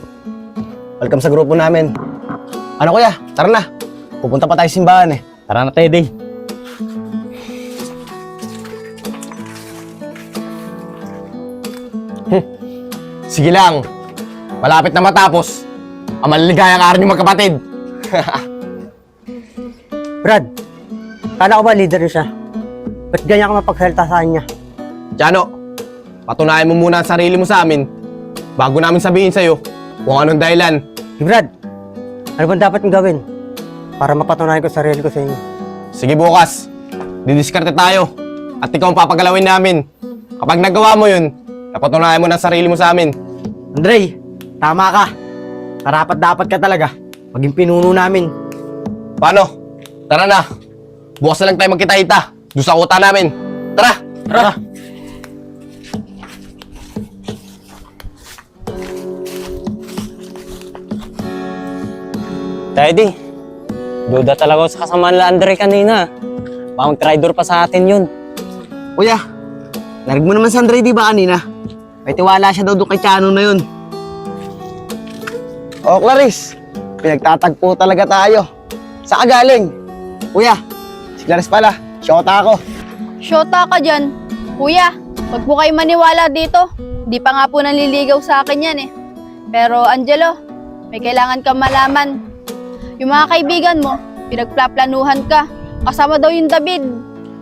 Welcome sa grupo namin. Ano kuya, tara na. Pupunta pa tayo sa simbahan eh. Tara na, Teddy. Sige lang. Malapit na matapos. Ang maliligayang araw niyo magkapatid. Brad, kala ko ba leader niyo siya? Ba't ganyan ka mapagsalita sa kanya? Tiano, patunayan mo muna ang sarili mo sa amin bago namin sabihin sa'yo kung anong dahilan. Hey Brad, ano bang dapat kong gawin para mapatunayan ko sarili ko sa inyo? Sige bukas, didiskarte tayo at ikaw ang papagalawin namin. Kapag nagawa mo yun, napatunayan mo ng sarili mo sa amin. Andre, tama ka. Karapat-dapat ka talaga. Maging pinuno namin. Paano? Tara na. Bukas na lang tayo magkita-kita doon sa kuta namin. Tara! Tara! Teddy, duda talaga ako sa kasamaan nila Andre kanina. Baka mag-traitor pa sa atin yun. Kuya, narinig mo naman si Andre di ba kanina? May tiwala siya daw doon kay Tiano na yun. Oh, Clarice, pinagtatagpo talaga tayo. Saan ka galing? Kuya, si Clarice pala, syota ako. Shota ka dyan. Kuya, wag po kayo maniwala dito. Di pa nga po nanliligaw sa akin yan eh. Pero Angelo, may kailangan kang malaman. Yung mga kaibigan mo, pinagplaplanuhan ka. Kasama daw yung David.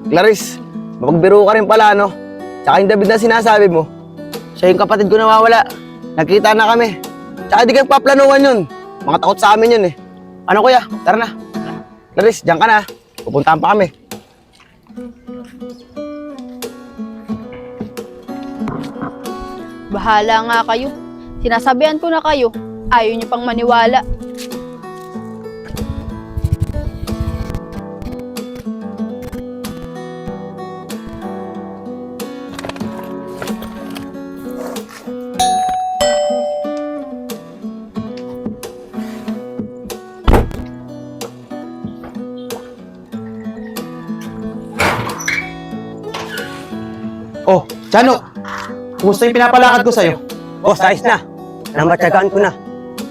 Clarice, mapagbiro ka rin pala, no? Tsaka yung David na sinasabi mo, siya yung kapatid ko nawawala. Nagkita na kami. Tsaka di kayo paplanuhan yun. Mga takot sa amin yun eh. Ano kuya? Tara na. Clarice, diyan ka na. Pupuntahan pa kami. Bahala nga kayo. Sinasabihan ko na kayo. Ayaw niyo pang maniwala. Oh, Tiano, kumusta yung pinapalakad ko sa'yo? Boss, ayos na. Namatyagaan ko na.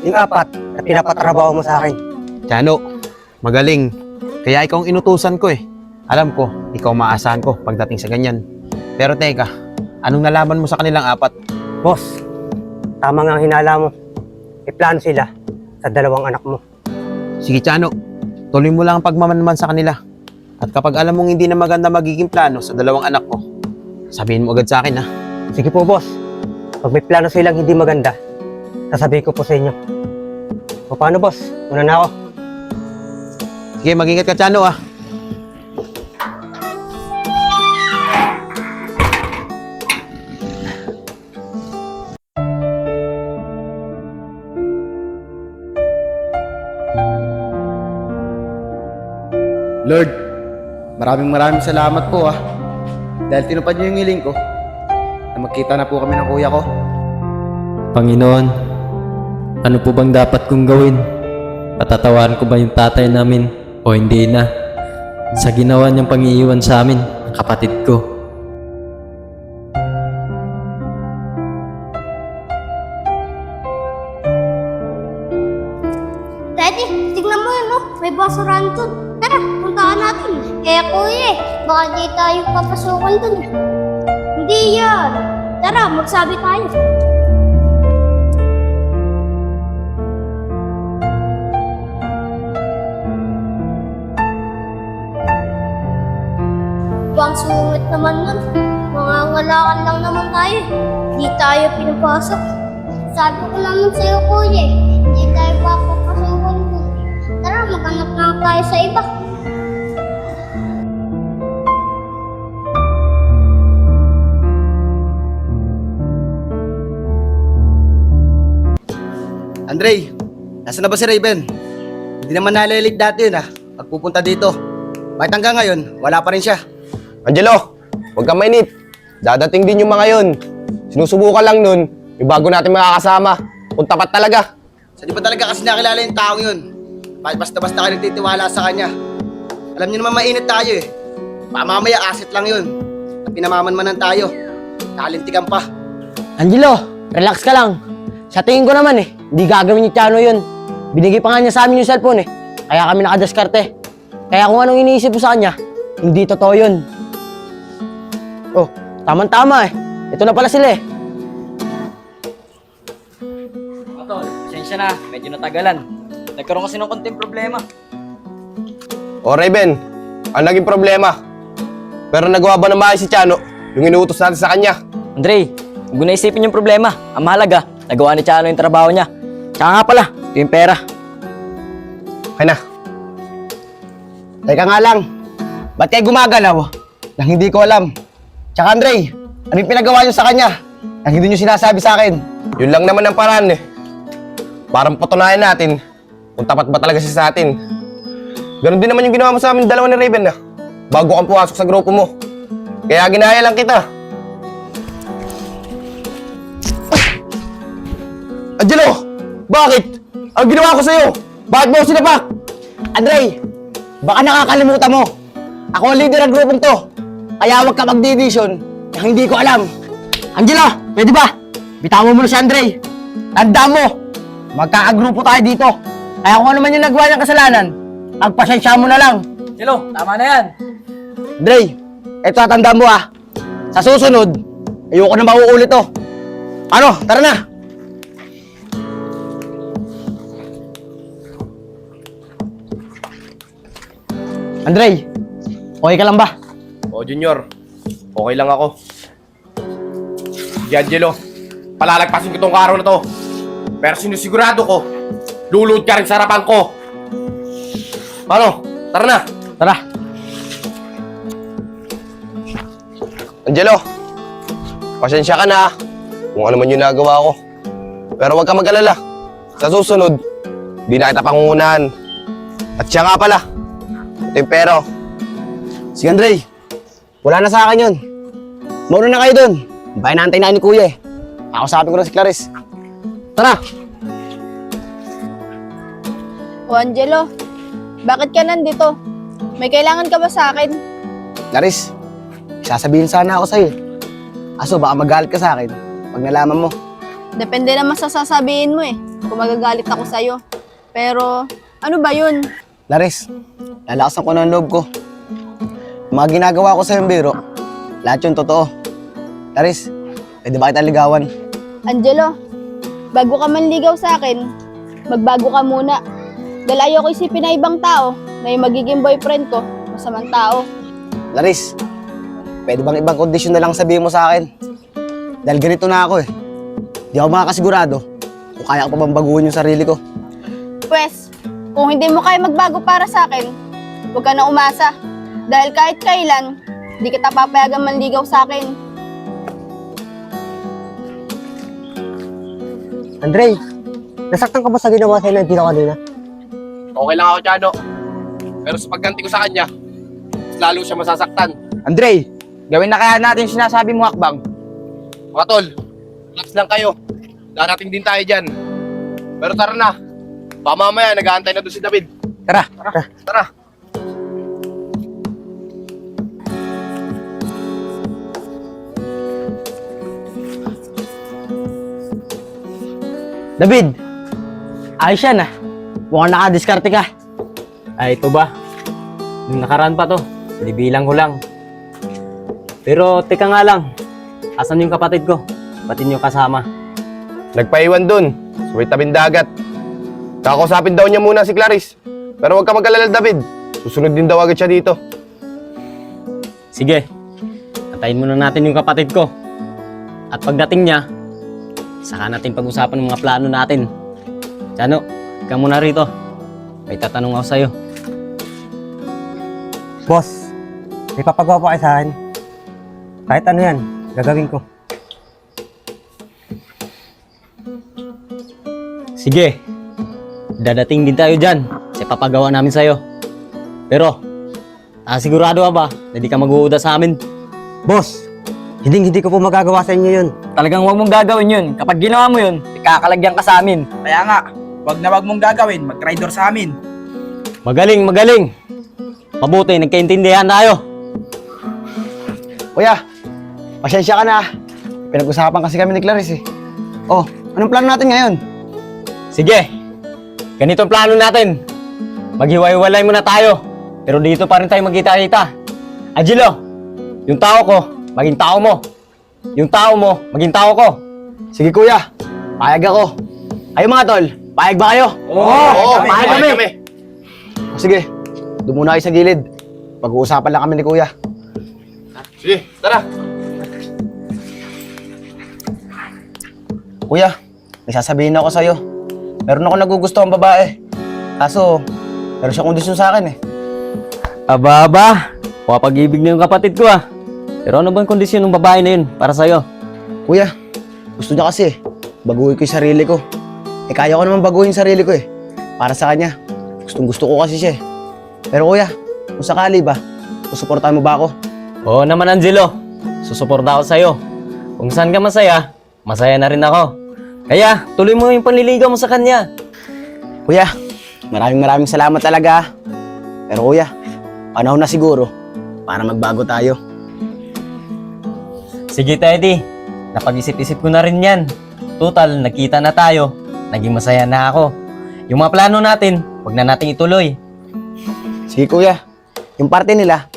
Yung 4 na pinapatrabaho mo sa akin. Tiano, magaling. Kaya ikaw ang inutusan ko eh. Alam ko, ikaw maasahan ko pagdating sa ganyan. Pero teka, anong nalaman mo sa kanilang 4? Boss, tama nga ang hinala mo. Iplano sila sa 2 anak mo. Sige Tiano, tuloy mo lang ang pagmamanman sa kanila. At kapag alam mong hindi na maganda magiging plano sa 2 anak mo, sabihin mo agad sa akin ha. Sige po, boss. Pag may plano silang hindi maganda, sasabihin ko po sa inyo. O paano, boss? Una na ako. Sige, mag-ingat ka Tiano ah. Lord, maraming salamat po ah. Dahil tinupad niyo yung hiling ko na magkita na po kami ng kuya ko. Panginoon, ano po bang dapat kong gawin? Patatawarin ko ba yung tatay namin o hindi na? Sa ginawa niyang pang-iiwan sa amin, ang kapatid ko. Daddy, tignan mo yun, no? May basurahan dun. Tara, puntaan natin. Kuya, baka di tayo papasukan dun. Hindi yan. Tara, magsabi tayo. Bang sungit naman nun. Mangangalakan lang naman tayo. Hindi tayo pinapasok. Sabi ko naman sa'yo, kuya, hindi tayo papapasukan dun. Tara, maghanap lang tayo sa iba. Andre, nasa na ba si Raven? Hindi naman nalilig dati yun ah. Pagpupunta dito. Bakit hanggang ngayon, wala pa rin siya? Angelo, huwag kang mainit. Dadating din yung mga yun. Sinusubukan lang nun, yung bago natin makakasama. Kung tapat talaga. Sa di ba talaga kasi nakilala yung taong yun? Bakit basta-basta ka nagtitiwala sa kanya? Alam niyo naman mainit tayo eh. Baka mamaya asset lang yun. At pinamamanmanan tayo. Nakalintikan pa. Angelo, relax ka lang. Sa tingin ko naman hindi gagawin ni Chano yun. Binigay pa nga niya sa amin yung cellphone Kaya kami nakadiskarte. Kaya kung anong iniisip mo sa kanya, hindi totoo yun. Oh, tama-tama Ito na pala sila Tol, pasensya na. Medyo natagalan. Nagkaroon kasi ng konting problema. O Raven, ang naging problema. Pero nagawa ba ng maayos si Chano yung inuutos natin sa kanya? Andre, huwag mo na isipin yung problema. Ang mahalaga, nagawa ni Chano yung trabaho niya. Tsaka nga pala, ito yung pera. Okay na. Teka nga lang, ba't kayo gumagalaw? Nang hindi ko alam. Tsaka Andre, ano yung pinagawa niyo sa kanya? Nang hindi niyo sinasabi sa akin. Yun lang naman ang paraan Parang patunayan natin kung tapat ba talaga siya sa atin. Ganon din naman yung ginawa mo sa amin dalawa ni Raven bago kang pumasok sa grupo mo. Kaya ginaya lang kita. Angelo! Bakit? Ang ginawa ko sa'yo? Bakit mo ako sinapak? Andre, baka nakakalimutan mo. Ako ang leader ng grupong to. Kaya huwag ka mag-division na hindi ko alam. Angelo, pwede ba? Bitawan mo na si Andre. Tandaan mo, magkakagrupo tayo dito. Kaya kung ano man yung nagawa niyang kasalanan, pagpasensya mo na lang. Hello, tama na yan. Andre, eto tandaan mo Sa susunod, ayoko na mauulit to. Ano, tara na. Andre, okay ka lang ba? O Junior, okay lang ako. Angelo, palalagpasin ko tong araw na to. Pero sinusigurado ko, lulod ka rin sa harapan ko. Ano? Tara na! Tara. Angelo, pasensya ka na kung ano man yung nagawa ko. Pero huwag ka mag-alala. Sa susunod, di na kita pangungunahan. At siya nga pala, ito yung pero. Si Andre, wala na sa akin yun. Mauna na kayo dun. Bahay naantay na ni Kuya Ako sabi ko na si Clarice. Tara! O Angelo, bakit ka nandito? May kailangan ka ba sa akin? Clarice, sasabihin sana ako sa'yo. Aso, baka magalit ka sa akin pag nalaman mo. Depende naman sa sasabihin mo kung magagalit ako sa'yo. Pero, ano ba yun? Clarice, lalakasan ko ng loob ko. Mga ginagawa ko sa yung biro, lahat yung totoo. Clarice, pwede ba kita ligawan? Angelo, bago ka manligaw sa akin, magbago ka muna. Dahil ayoko isipin na ibang tao na yung magiging boyfriend ko, masamang tao. Clarice, pwede bang ibang kondisyon na lang sabihin mo sa akin? Dahil ganito na ako Di ako makakasigurado kung kaya ko pa bang baguhin yung sarili ko. Pwes, kung hindi mo kaya magbago para sa akin, huwag ka na umasa. Dahil kahit kailan, di kita papayagan manligaw sa akin. Andre, nasaktan ka ba sa ginawa sa'yo ng tito kanina? Okay lang ako, Chano. Pero sa pagganti ko sa kanya, mas lalo siya masasaktan. Andre, gawin na kaya natin yung sinasabi mo, Hakbang. Mga tol, relax lang kayo. Darating din tayo dyan. Pero tara na. Baka mamaya, nag-aantay na doon si David. Tara. Tara. David, ayos yan Mukhang nakadiskarte ka. Ay, ito ba? Nung nakaraan pa to, nibilang ko lang. Pero teka nga lang, asan yung kapatid ko? Pati niyo kasama. Nagpaiwan doon, sa may tabing dagat. Kakausapin daw niya muna si Clarice. Pero huwag ka mag-alala, David. Susunod din daw agad siya dito. Sige, antayin muna natin yung kapatid ko. At pagdating niya, saka natin pag-usapan ng mga plano natin. Chano, ikaw muna rito. May tatanong ako sa'yo. Boss, may papagawa pa kayo sa akin. Kahit ano yan, gagawin ko. Sige, dadating din tayo dyan sa papagawa namin sa'yo. Pero, sigurado ka ba na di ka mag-uuda sa amin? Boss, hindi ko po magagawa sa inyo yun. Talagang huwag mong gagawin yun. Kapag ginawa mo yun, ikakalagyan ka sa amin. Kaya nga, wag na wag mong gagawin, mag-traitor sa amin. Magaling, magaling. Mabuti, nagkaintindihan tayo. Kuya, pasensya ka na. Pinag-usapan kasi kami ni Clarice Oh, Anong plano natin ngayon? Sige, ganito ang plano natin. Maghiwa-hiwalay muna tayo, pero dito pa rin tayo magkita-kita. Angelo, yung tao ko, maging tao mo. Yung tao mo, maging tao ko. Sige kuya, payag ako. Kayo mga tol, payag ba kayo? Oo, payag kami. O, sige, doon muna kayo sa gilid. Pag-uusapan lang kami ni kuya. Sige, tara. Kuya, may sasabihin ako sa'yo. Meron ako nagugustuhan babae. Kaso, meron siya kondisyon sa akin eh. Aba, pag-ibig na yung kapatid ko ah. Pero ano bang kondisyon ng babae na yun para sa'yo? Kuya, gusto niya kasi baguhin ko yung sarili ko. Eh kaya ko naman baguhin yung sarili ko eh. Para sa kanya, gustong gusto ko kasi siya eh. Pero kuya, kung sakali ba, susuportahan mo ba ako? Oo naman Angelo, susuporta ako sa'yo. Kung saan ka masaya, masaya na rin ako. Kaya, tuloy mo yung panliligaw mo sa kanya. Kuya, maraming salamat talaga. Pero kuya, panahon na siguro para magbago tayo. Sige Teddy, napag-isip-isip ko na rin yan. Total, nakita na tayo. Naging masaya na ako. Yung mga plano natin, huwag na nating ituloy. Sige kuya, yung parte nila,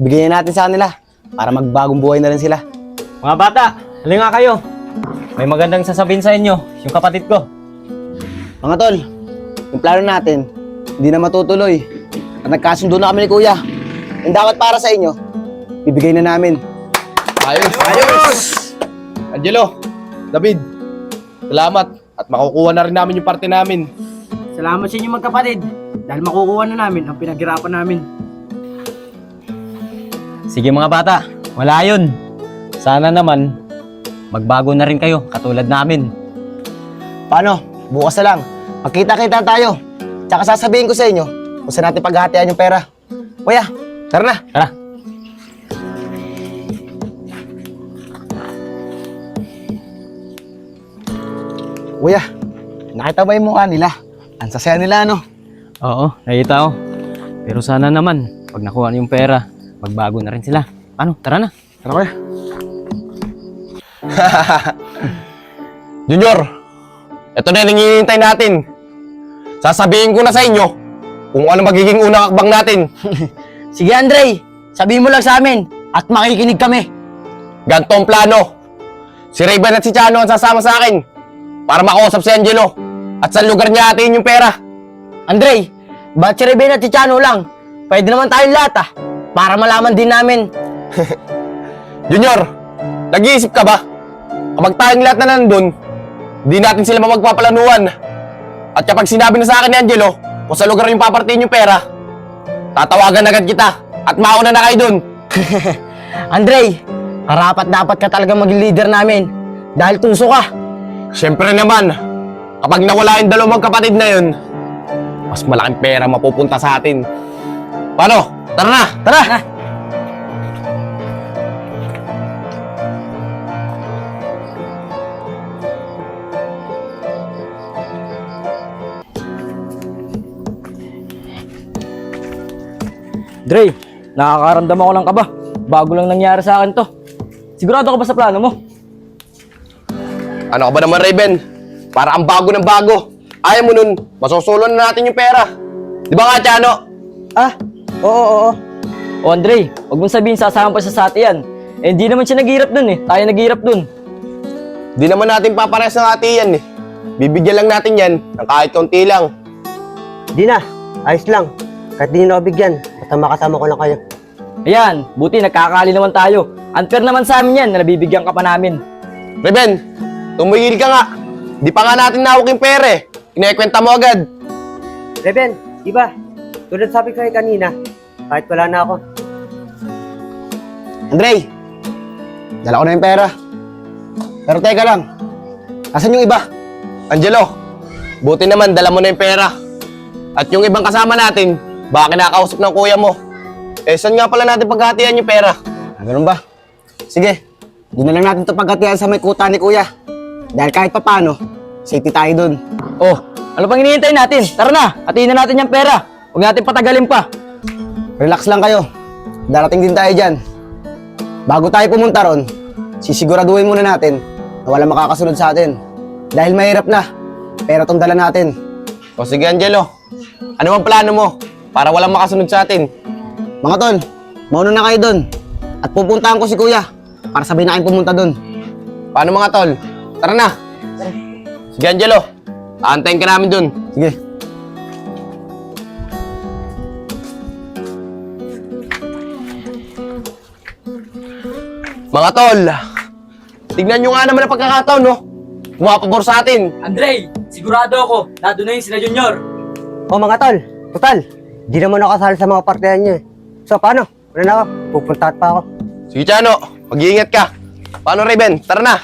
bigyan natin sa kanila para magbagong buhay na rin sila. Mga bata, halika kayo. May magandang sasabihin sa inyo, yung kapatid ko. Mga tol, yung plano natin, hindi na matutuloy. At nagkasundo na kami ni kuya. Yung dapat para sa inyo, bibigay na namin. Ayos! Angelo, David, salamat. At makukuha na rin namin yung parte namin. Salamat sa inyo magkapatid. Dahil makukuha na namin ang pinaghirapan namin. Sige mga bata, wala yun. Sana naman, magbago na rin kayo, katulad namin. Paano? Bukas na lang. Magkita-kita tayo. Tsaka sasabihin ko sa inyo kung saan natin paghahatian yung pera. Kuya, tara na. Tara. Kuya, nakita ba yung mukha nila? Ang sasaya nila, ano? Oo, nakita ko. Pero sana naman, pag nakuha na yung pera, magbago na rin sila. Ano, tara na. Tara kuya. Junior, ito na yung hinihintay natin. Sasabihin ko na sa inyo kung ano magiging unang akbang natin. Sige Andre, sabihin mo lang sa amin at makikinig kami. Ganto ang plano. Si Rayban at si Chano ang sasama sa akin para makausap si Angelo at sa lugar niya atin yung pera. Andre, ba't si Reben at si Chano lang? Pwede naman tayong lahat ah, para malaman din namin. Junior, nag-iisip ka ba? Kapag tayong lahat na nandun, di natin sila mapagpaplanuhan. At kapag sinabi na sa akin ni Angelo kung sa lugar yung papartiin yung pera, tatawagan agad kita at mauna na kayo dun. Andre, karapat dapat ka talaga maging leader namin dahil tuso ka. Siyempre naman, kapag nawala yung dalawang kapatid na yun, mas malaking pera mapupunta sa atin. Paano? Tara na! Tara! Dre, nakakaramdam ako ng kaba. Bago lang nangyari sa akin to. Sigurado ka ba sa plano mo? Ano ka ba naman, Raven? Para ang bago ng bago. Ayaw mo nun, masusulo na natin yung pera. Di ba nga, Chano? Ah, oo. O Andre, huwag mong sabihin sasama pa siya sa atin yan. Eh, hindi naman siya naghihirap dun eh. Tayo naghihirap dun. Di naman natin papares ng ati yan eh. Bibigyan lang natin yan ng kahit kaunti lang. Di na, ayos lang. Kahit di nyo nakabigyan, basta makasama ko lang kayo. Ayan, buti nagkakali naman tayo. Unfair naman sa amin yan na nabibigyan ka pa namin. Raven, tumigil ka nga. Di pa nga natin nawak yung pera eh. Kinekwenta mo agad. Reben, di ba? Tulad sabi ko kanina, kahit wala na ako. Andre, dala ko na yung pera. Pero teka lang, asan yung iba? Angelo, buti naman dala mo na yung pera. At yung ibang kasama natin, baka kinakausap ng kuya mo. Eh, saan nga pala natin paghatian yung pera? Ganun ba? Sige, doon na lang natin ito paghatian sa may kuta ni kuya. Dahil kahit papano, safety tayo dun. Oh, ano pang hinihintay natin? Tara na, hatiin na natin yung pera. Huwag natin patagalin pa. Relax lang kayo. Darating din tayo dyan. Bago tayo pumunta ron, sisiguraduhin muna natin na walang makakasunod sa atin. Dahil mahirap na. Pero itong dala natin. O sige Angelo, ano bang plano mo para walang makasunod sa atin? Mga tol, mauna na kayo doon. At pupuntahan ko si kuya para sabay na kayong pumunta doon. Paano mga tol? Tara na! Sige Angelo, aantayin ka namin dun. Sige. Mga tol, tignan nyo nga naman ang pagkakataon, no? Pumapabor sa atin. Andre, sigurado ako, nado na yun sila Junior. O mga tol, total, di naman ako kasali sa mga partihan niyo eh. So paano? Wala na ako, pupuntahan pa ako. Sige Chano, mag-iingat ka. Paano Raven? Tara na!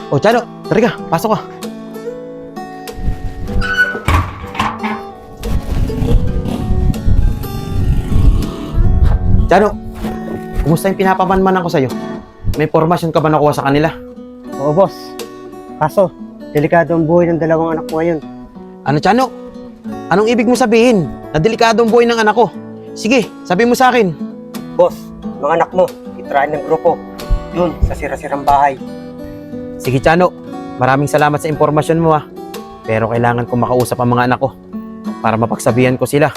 O, Chano, tara ka, pasok ka. Chano, kumusta yung pinapamanmanan ko sa'yo? May formasyon ka ba nakuha sa kanila? Oo boss, kaso, delikado ang buhay ng dalawang anak ko ngayon. Ano, Chano? Anong ibig mo sabihin? Na delikado ang buhay ng anak ko. Sige, sabi mo sa akin. Boss, mga anak mo, itrain ng grupo. Yun, sa sira-sirang bahay. Sige, Chano. Maraming salamat sa impormasyon mo, ha. Pero kailangan kong makausap ang mga anak ko para mapagsabihan ko sila.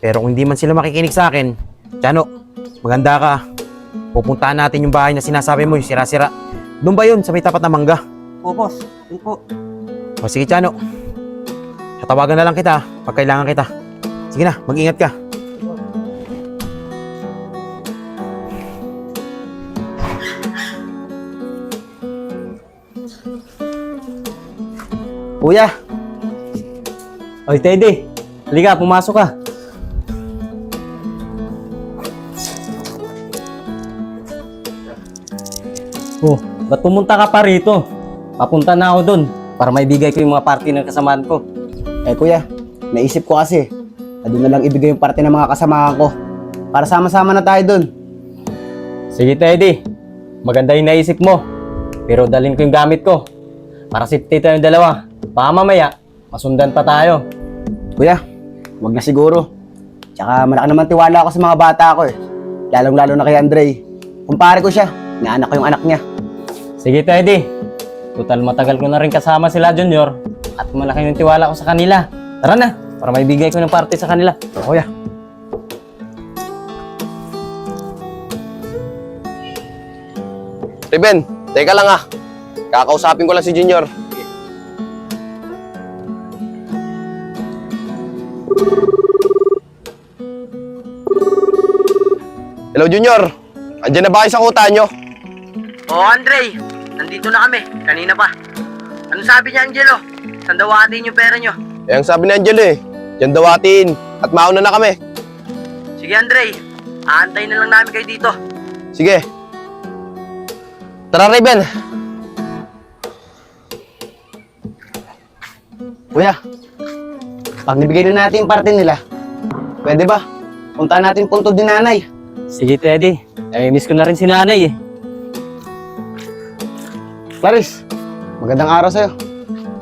Pero kung hindi man sila makikinig sa akin, Chano, maganda ka. Pupuntahan natin yung bahay na sinasabi mo, yung sira-sira. Doon ba yun, sa may tapat na mangga? Oo boss, yun po. O sige, Chano. Tatawagan na lang kita, pag kailangan kita. Sige na, mag-ingat ka. Kuya, Oy, Teddy, halika, pumasok ka. Oh, ba't pumunta ka pa rito? Papunta na ako dun para maibigay ko yung mga party ng kasamaan ko. kuya, naisip ko kasi na doon na lang ibigay yung parte ng mga kasamahan ko para sama-sama na tayo doon. Sige, Teddy, maganda yung naisip mo. Pero dalhin ko yung gamit ko para safety tayong dalawa. Baka mamaya, masundan pa tayo. Kuya, wag na siguro. Tsaka malaki naman tiwala ako sa mga bata ko eh. Lalong-lalo na kay Andre. Kumpare ko siya, naanak ko yung anak niya. Sige, Teddy. Total matagal ko na rin kasama sila, Junior. At malaki yung tiwala ko sa kanila. Tara na, para maibigay ko ng party sa kanila. Kuya. Raven, teka lang ah. Kakausapin ko lang si Junior. Hello Junior, andyan na ba kayo sa kuta nyo? Oo Andre, nandito na kami, kanina pa. Ano sabi niya Angelo? Saan daw atin yung pera nyo? Eh ang sabi ni Angelo eh, dyan daw atin at mauna na kami. Sige Andre, aantayin na lang namin kayo dito. Sige. Tara Raven. Kuya, pag nibigay na natin yung parte nila, pwede ba? Punta natin puntod ni nanay. Sige, Teddy. Miss ko na rin si nanay eh. Clarice, magandang araw sa'yo.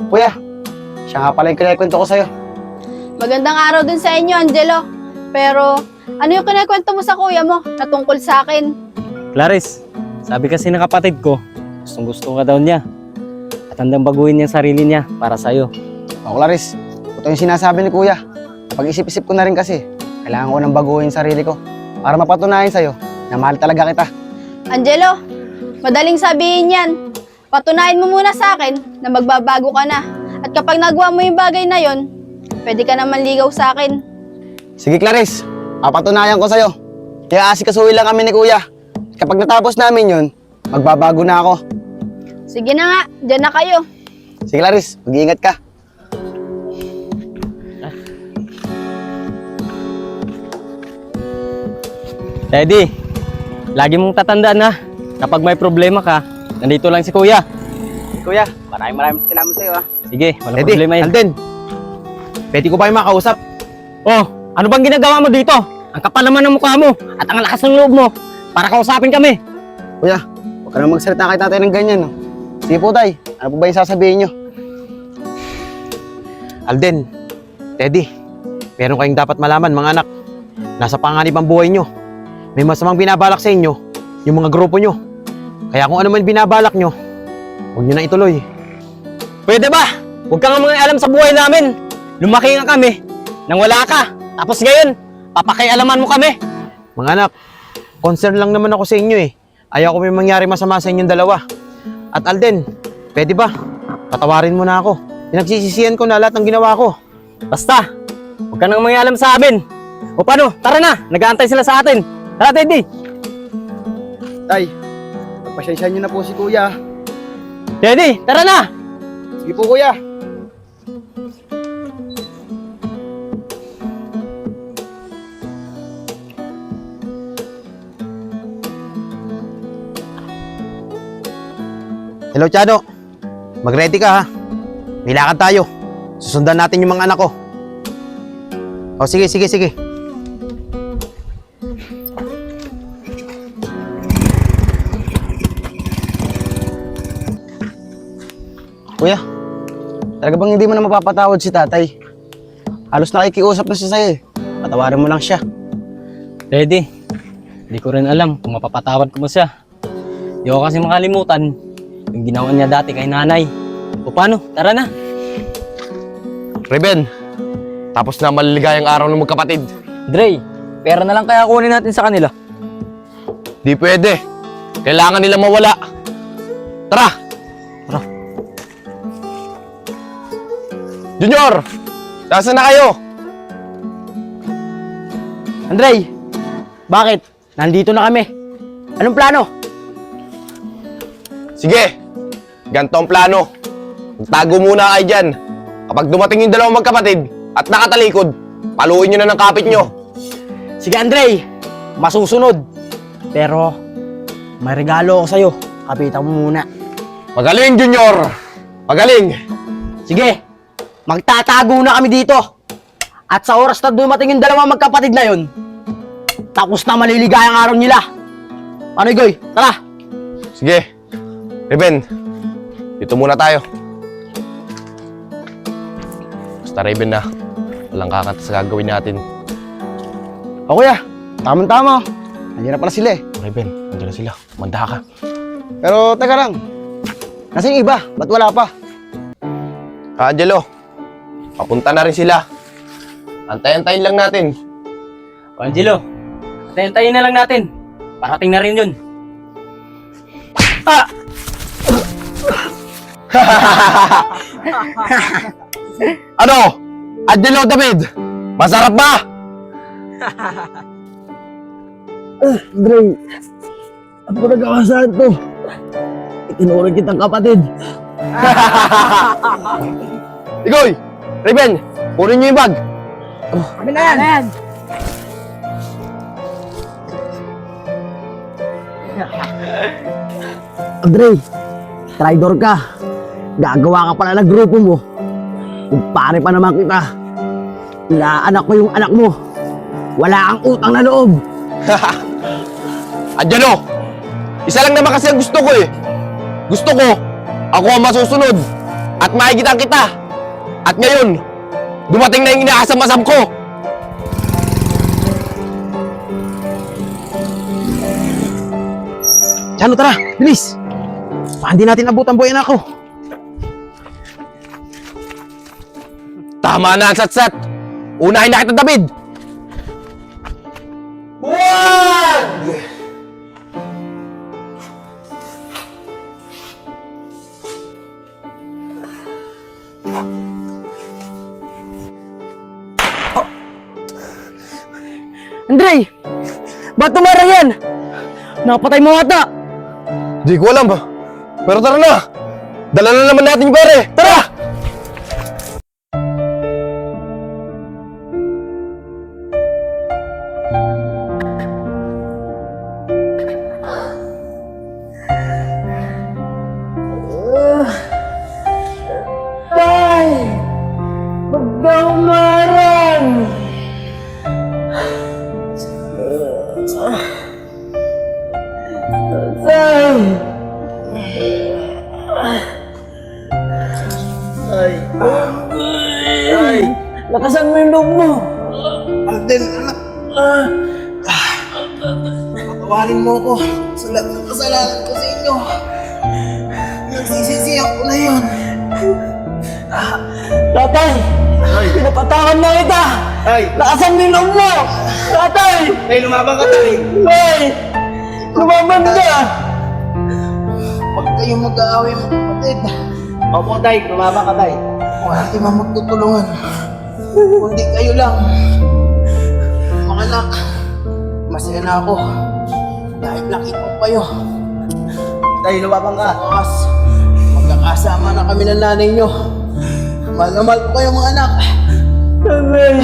Kuya, siya nga pala yung kinakwento ko sa'yo. Magandang araw din sa inyo, Angelo. Pero, ano yung kinakwento mo sa kuya mo na tungkol sa akin? Clarice, sabi kasi ng kapatid ko, gustong gusto ka daw niya. At handang baguhin niya ang sarili niya para sa'yo. O Clarice, ito yung sinasabi ni kuya. Pag-isip-isip ko na rin kasi, kailangan ko nang baguhin yung sarili ko para mapatunayan sa'yo na mahal talaga kita. Angelo, madaling sabihin yan. Patunayan mo muna sa akin na magbabago ka na. At kapag nagawa mo yung bagay na yon, pwede ka naman ligaw sa akin. Sige Clarice, papatunayan ko sa'yo. Kaya asikasuhin lang kami ni kuya. Kapag natapos namin yun, magbabago na ako. Sige na nga, dyan na kayo. Sige Clarice, mag-iingat ka. Teddy, lagi mong tatandaan na kapag may problema ka, nandito lang si Kuya. Kuya, maraming salamat sa'yo ah. Sige, walang Eddie, problema yan. Alden. Pwede ko ba yung makausap? Oh, ano bang ginagawa mo dito? Ang kapal naman ng mukha mo at ang lakas ng loob mo para kausapin kami. Kuya, huwag ka na magsalita kay tatay ng ganyan no. Sige po tay, ano po ba yung sasabihin nyo? Alden, Teddy, meron kayong dapat malaman mga anak. Nasa panganib ang buhay nyo. May masamang binabalak sa inyo, yung mga grupo nyo. Kaya kung ano man binabalak nyo, huwag nyo na ituloy. Pwede ba? Huwag kang mga alam sa buhay namin. Lumaki nga kami nang wala ka. Tapos ngayon, papakialaman mo kami. Mga anak, concern lang naman ako sa inyo eh. Ayaw ko may mangyari masama sa inyong dalawa. At Alden, pwede ba? Patawarin mo na ako. Pinagsisisihan ko na lahat ng ginawa ko. Basta, huwag ka nang mga alam sa amin. O paano? Tara na, nag-aantay sila sa atin. Tara, Teddy. Tay, pagpasensya nyo na po si kuya. Teddy, tara na. Sige po kuya. Hello, Chano. Mag-ready ka ha. May lakad tayo. Susundan natin yung mga anak ko. O, sige. Kuya, talaga bang hindi mo na mapapatawad si tatay? Halos nakikiusap na siya sa'yo eh. Patawarin mo lang siya. Teddy, hindi ko rin alam kung mapapatawad ko mo siya. Di ko kasi makalimutan yung ginawa niya dati kay nanay. O paano? Tara na. Reben, tapos na maliligayang araw ng magkapatid. Dre, pera na lang kaya kunin natin sa kanila. Di pwede. Kailangan nila mawala. Tara! Junior! Nasaan na kayo? Andre, bakit? Nandito na kami. Anong plano? Sige, ganito ang plano. Tago muna kayo dyan. Kapag dumating yung dalawang magkapatid at nakatalikod, paluin nyo na ng kapit nyo. Sige, Andre, masusunod. Pero, may regalo ako sa'yo. Kapitan mo muna. Magaling, Junior! Magaling! Sige, magtatago na kami dito. At sa oras na dumating yung dalawang magkapatid na yun, tapos na maliligayang araw nila. Ano, Igoy? Tara! Sige. Reben, dito muna tayo. Basta Reben na, walang kakanta sa gagawin natin. O kuya, tamang-tama. Nandiyan na pala sila eh. Reben, nandiyan na sila. Manda ka. Pero teka lang, nasaan yung iba? Ba't wala pa? Angelo, papunta na rin sila. Antay-antayin lang natin. O Angelo, tayo na lang natin. Parating na rin yun. Ano? Angelo, David, masarap ba? Dre, ako nagkakasaan to. Itinuloy kitang kapatid. Igoy! Reben, kunin nyo yung bag. Kami na yan! Andre, traitor ka. Gagawa ka pala ng grupo mo. Kung pare pa naman kita, inaanak ko yung anak mo. Wala kang utang na loob. Angelo, isa lang naman kasi ang gusto ko eh. Gusto ko, ako ang masusunod at makikitan kita. At ngayon, dumating na yung inaasam-asam ko. Chano, tara! Bilis! Baka hindi natin abutan buhay na ako. Tama na ang satsat. Unahin na kita, David. Andre, ba't tumarang yan? Nakapatay mo ata. Di ko alam. Pero tara na. Dala na naman natin yung pare. Tara! Lakasan mo yung loob mo. Alden, anak. Patawarin mo ko sa lahat ng kasalanan ko sa inyo. Nagsisisiyak ko na yun. Tatay! Pinapatakan na kita! Lakasan mo yung loob mo! Tatay! Tay, lumabang ka, tay. Tay! Lumaban ka! Huwag kayong mag-aaway, mga kapatid. Opo, tay. Lumabang ka, tay. Wala tayong magtutulungan. Kundi kayo lang. Mga anak, masaya na ako. Dahil nakita ko kayo. Tay, lumabang ka. Bukas, magkakasama na kami ng nanay nyo. Mahal na mahal ko kayo, mga anak. Tatay!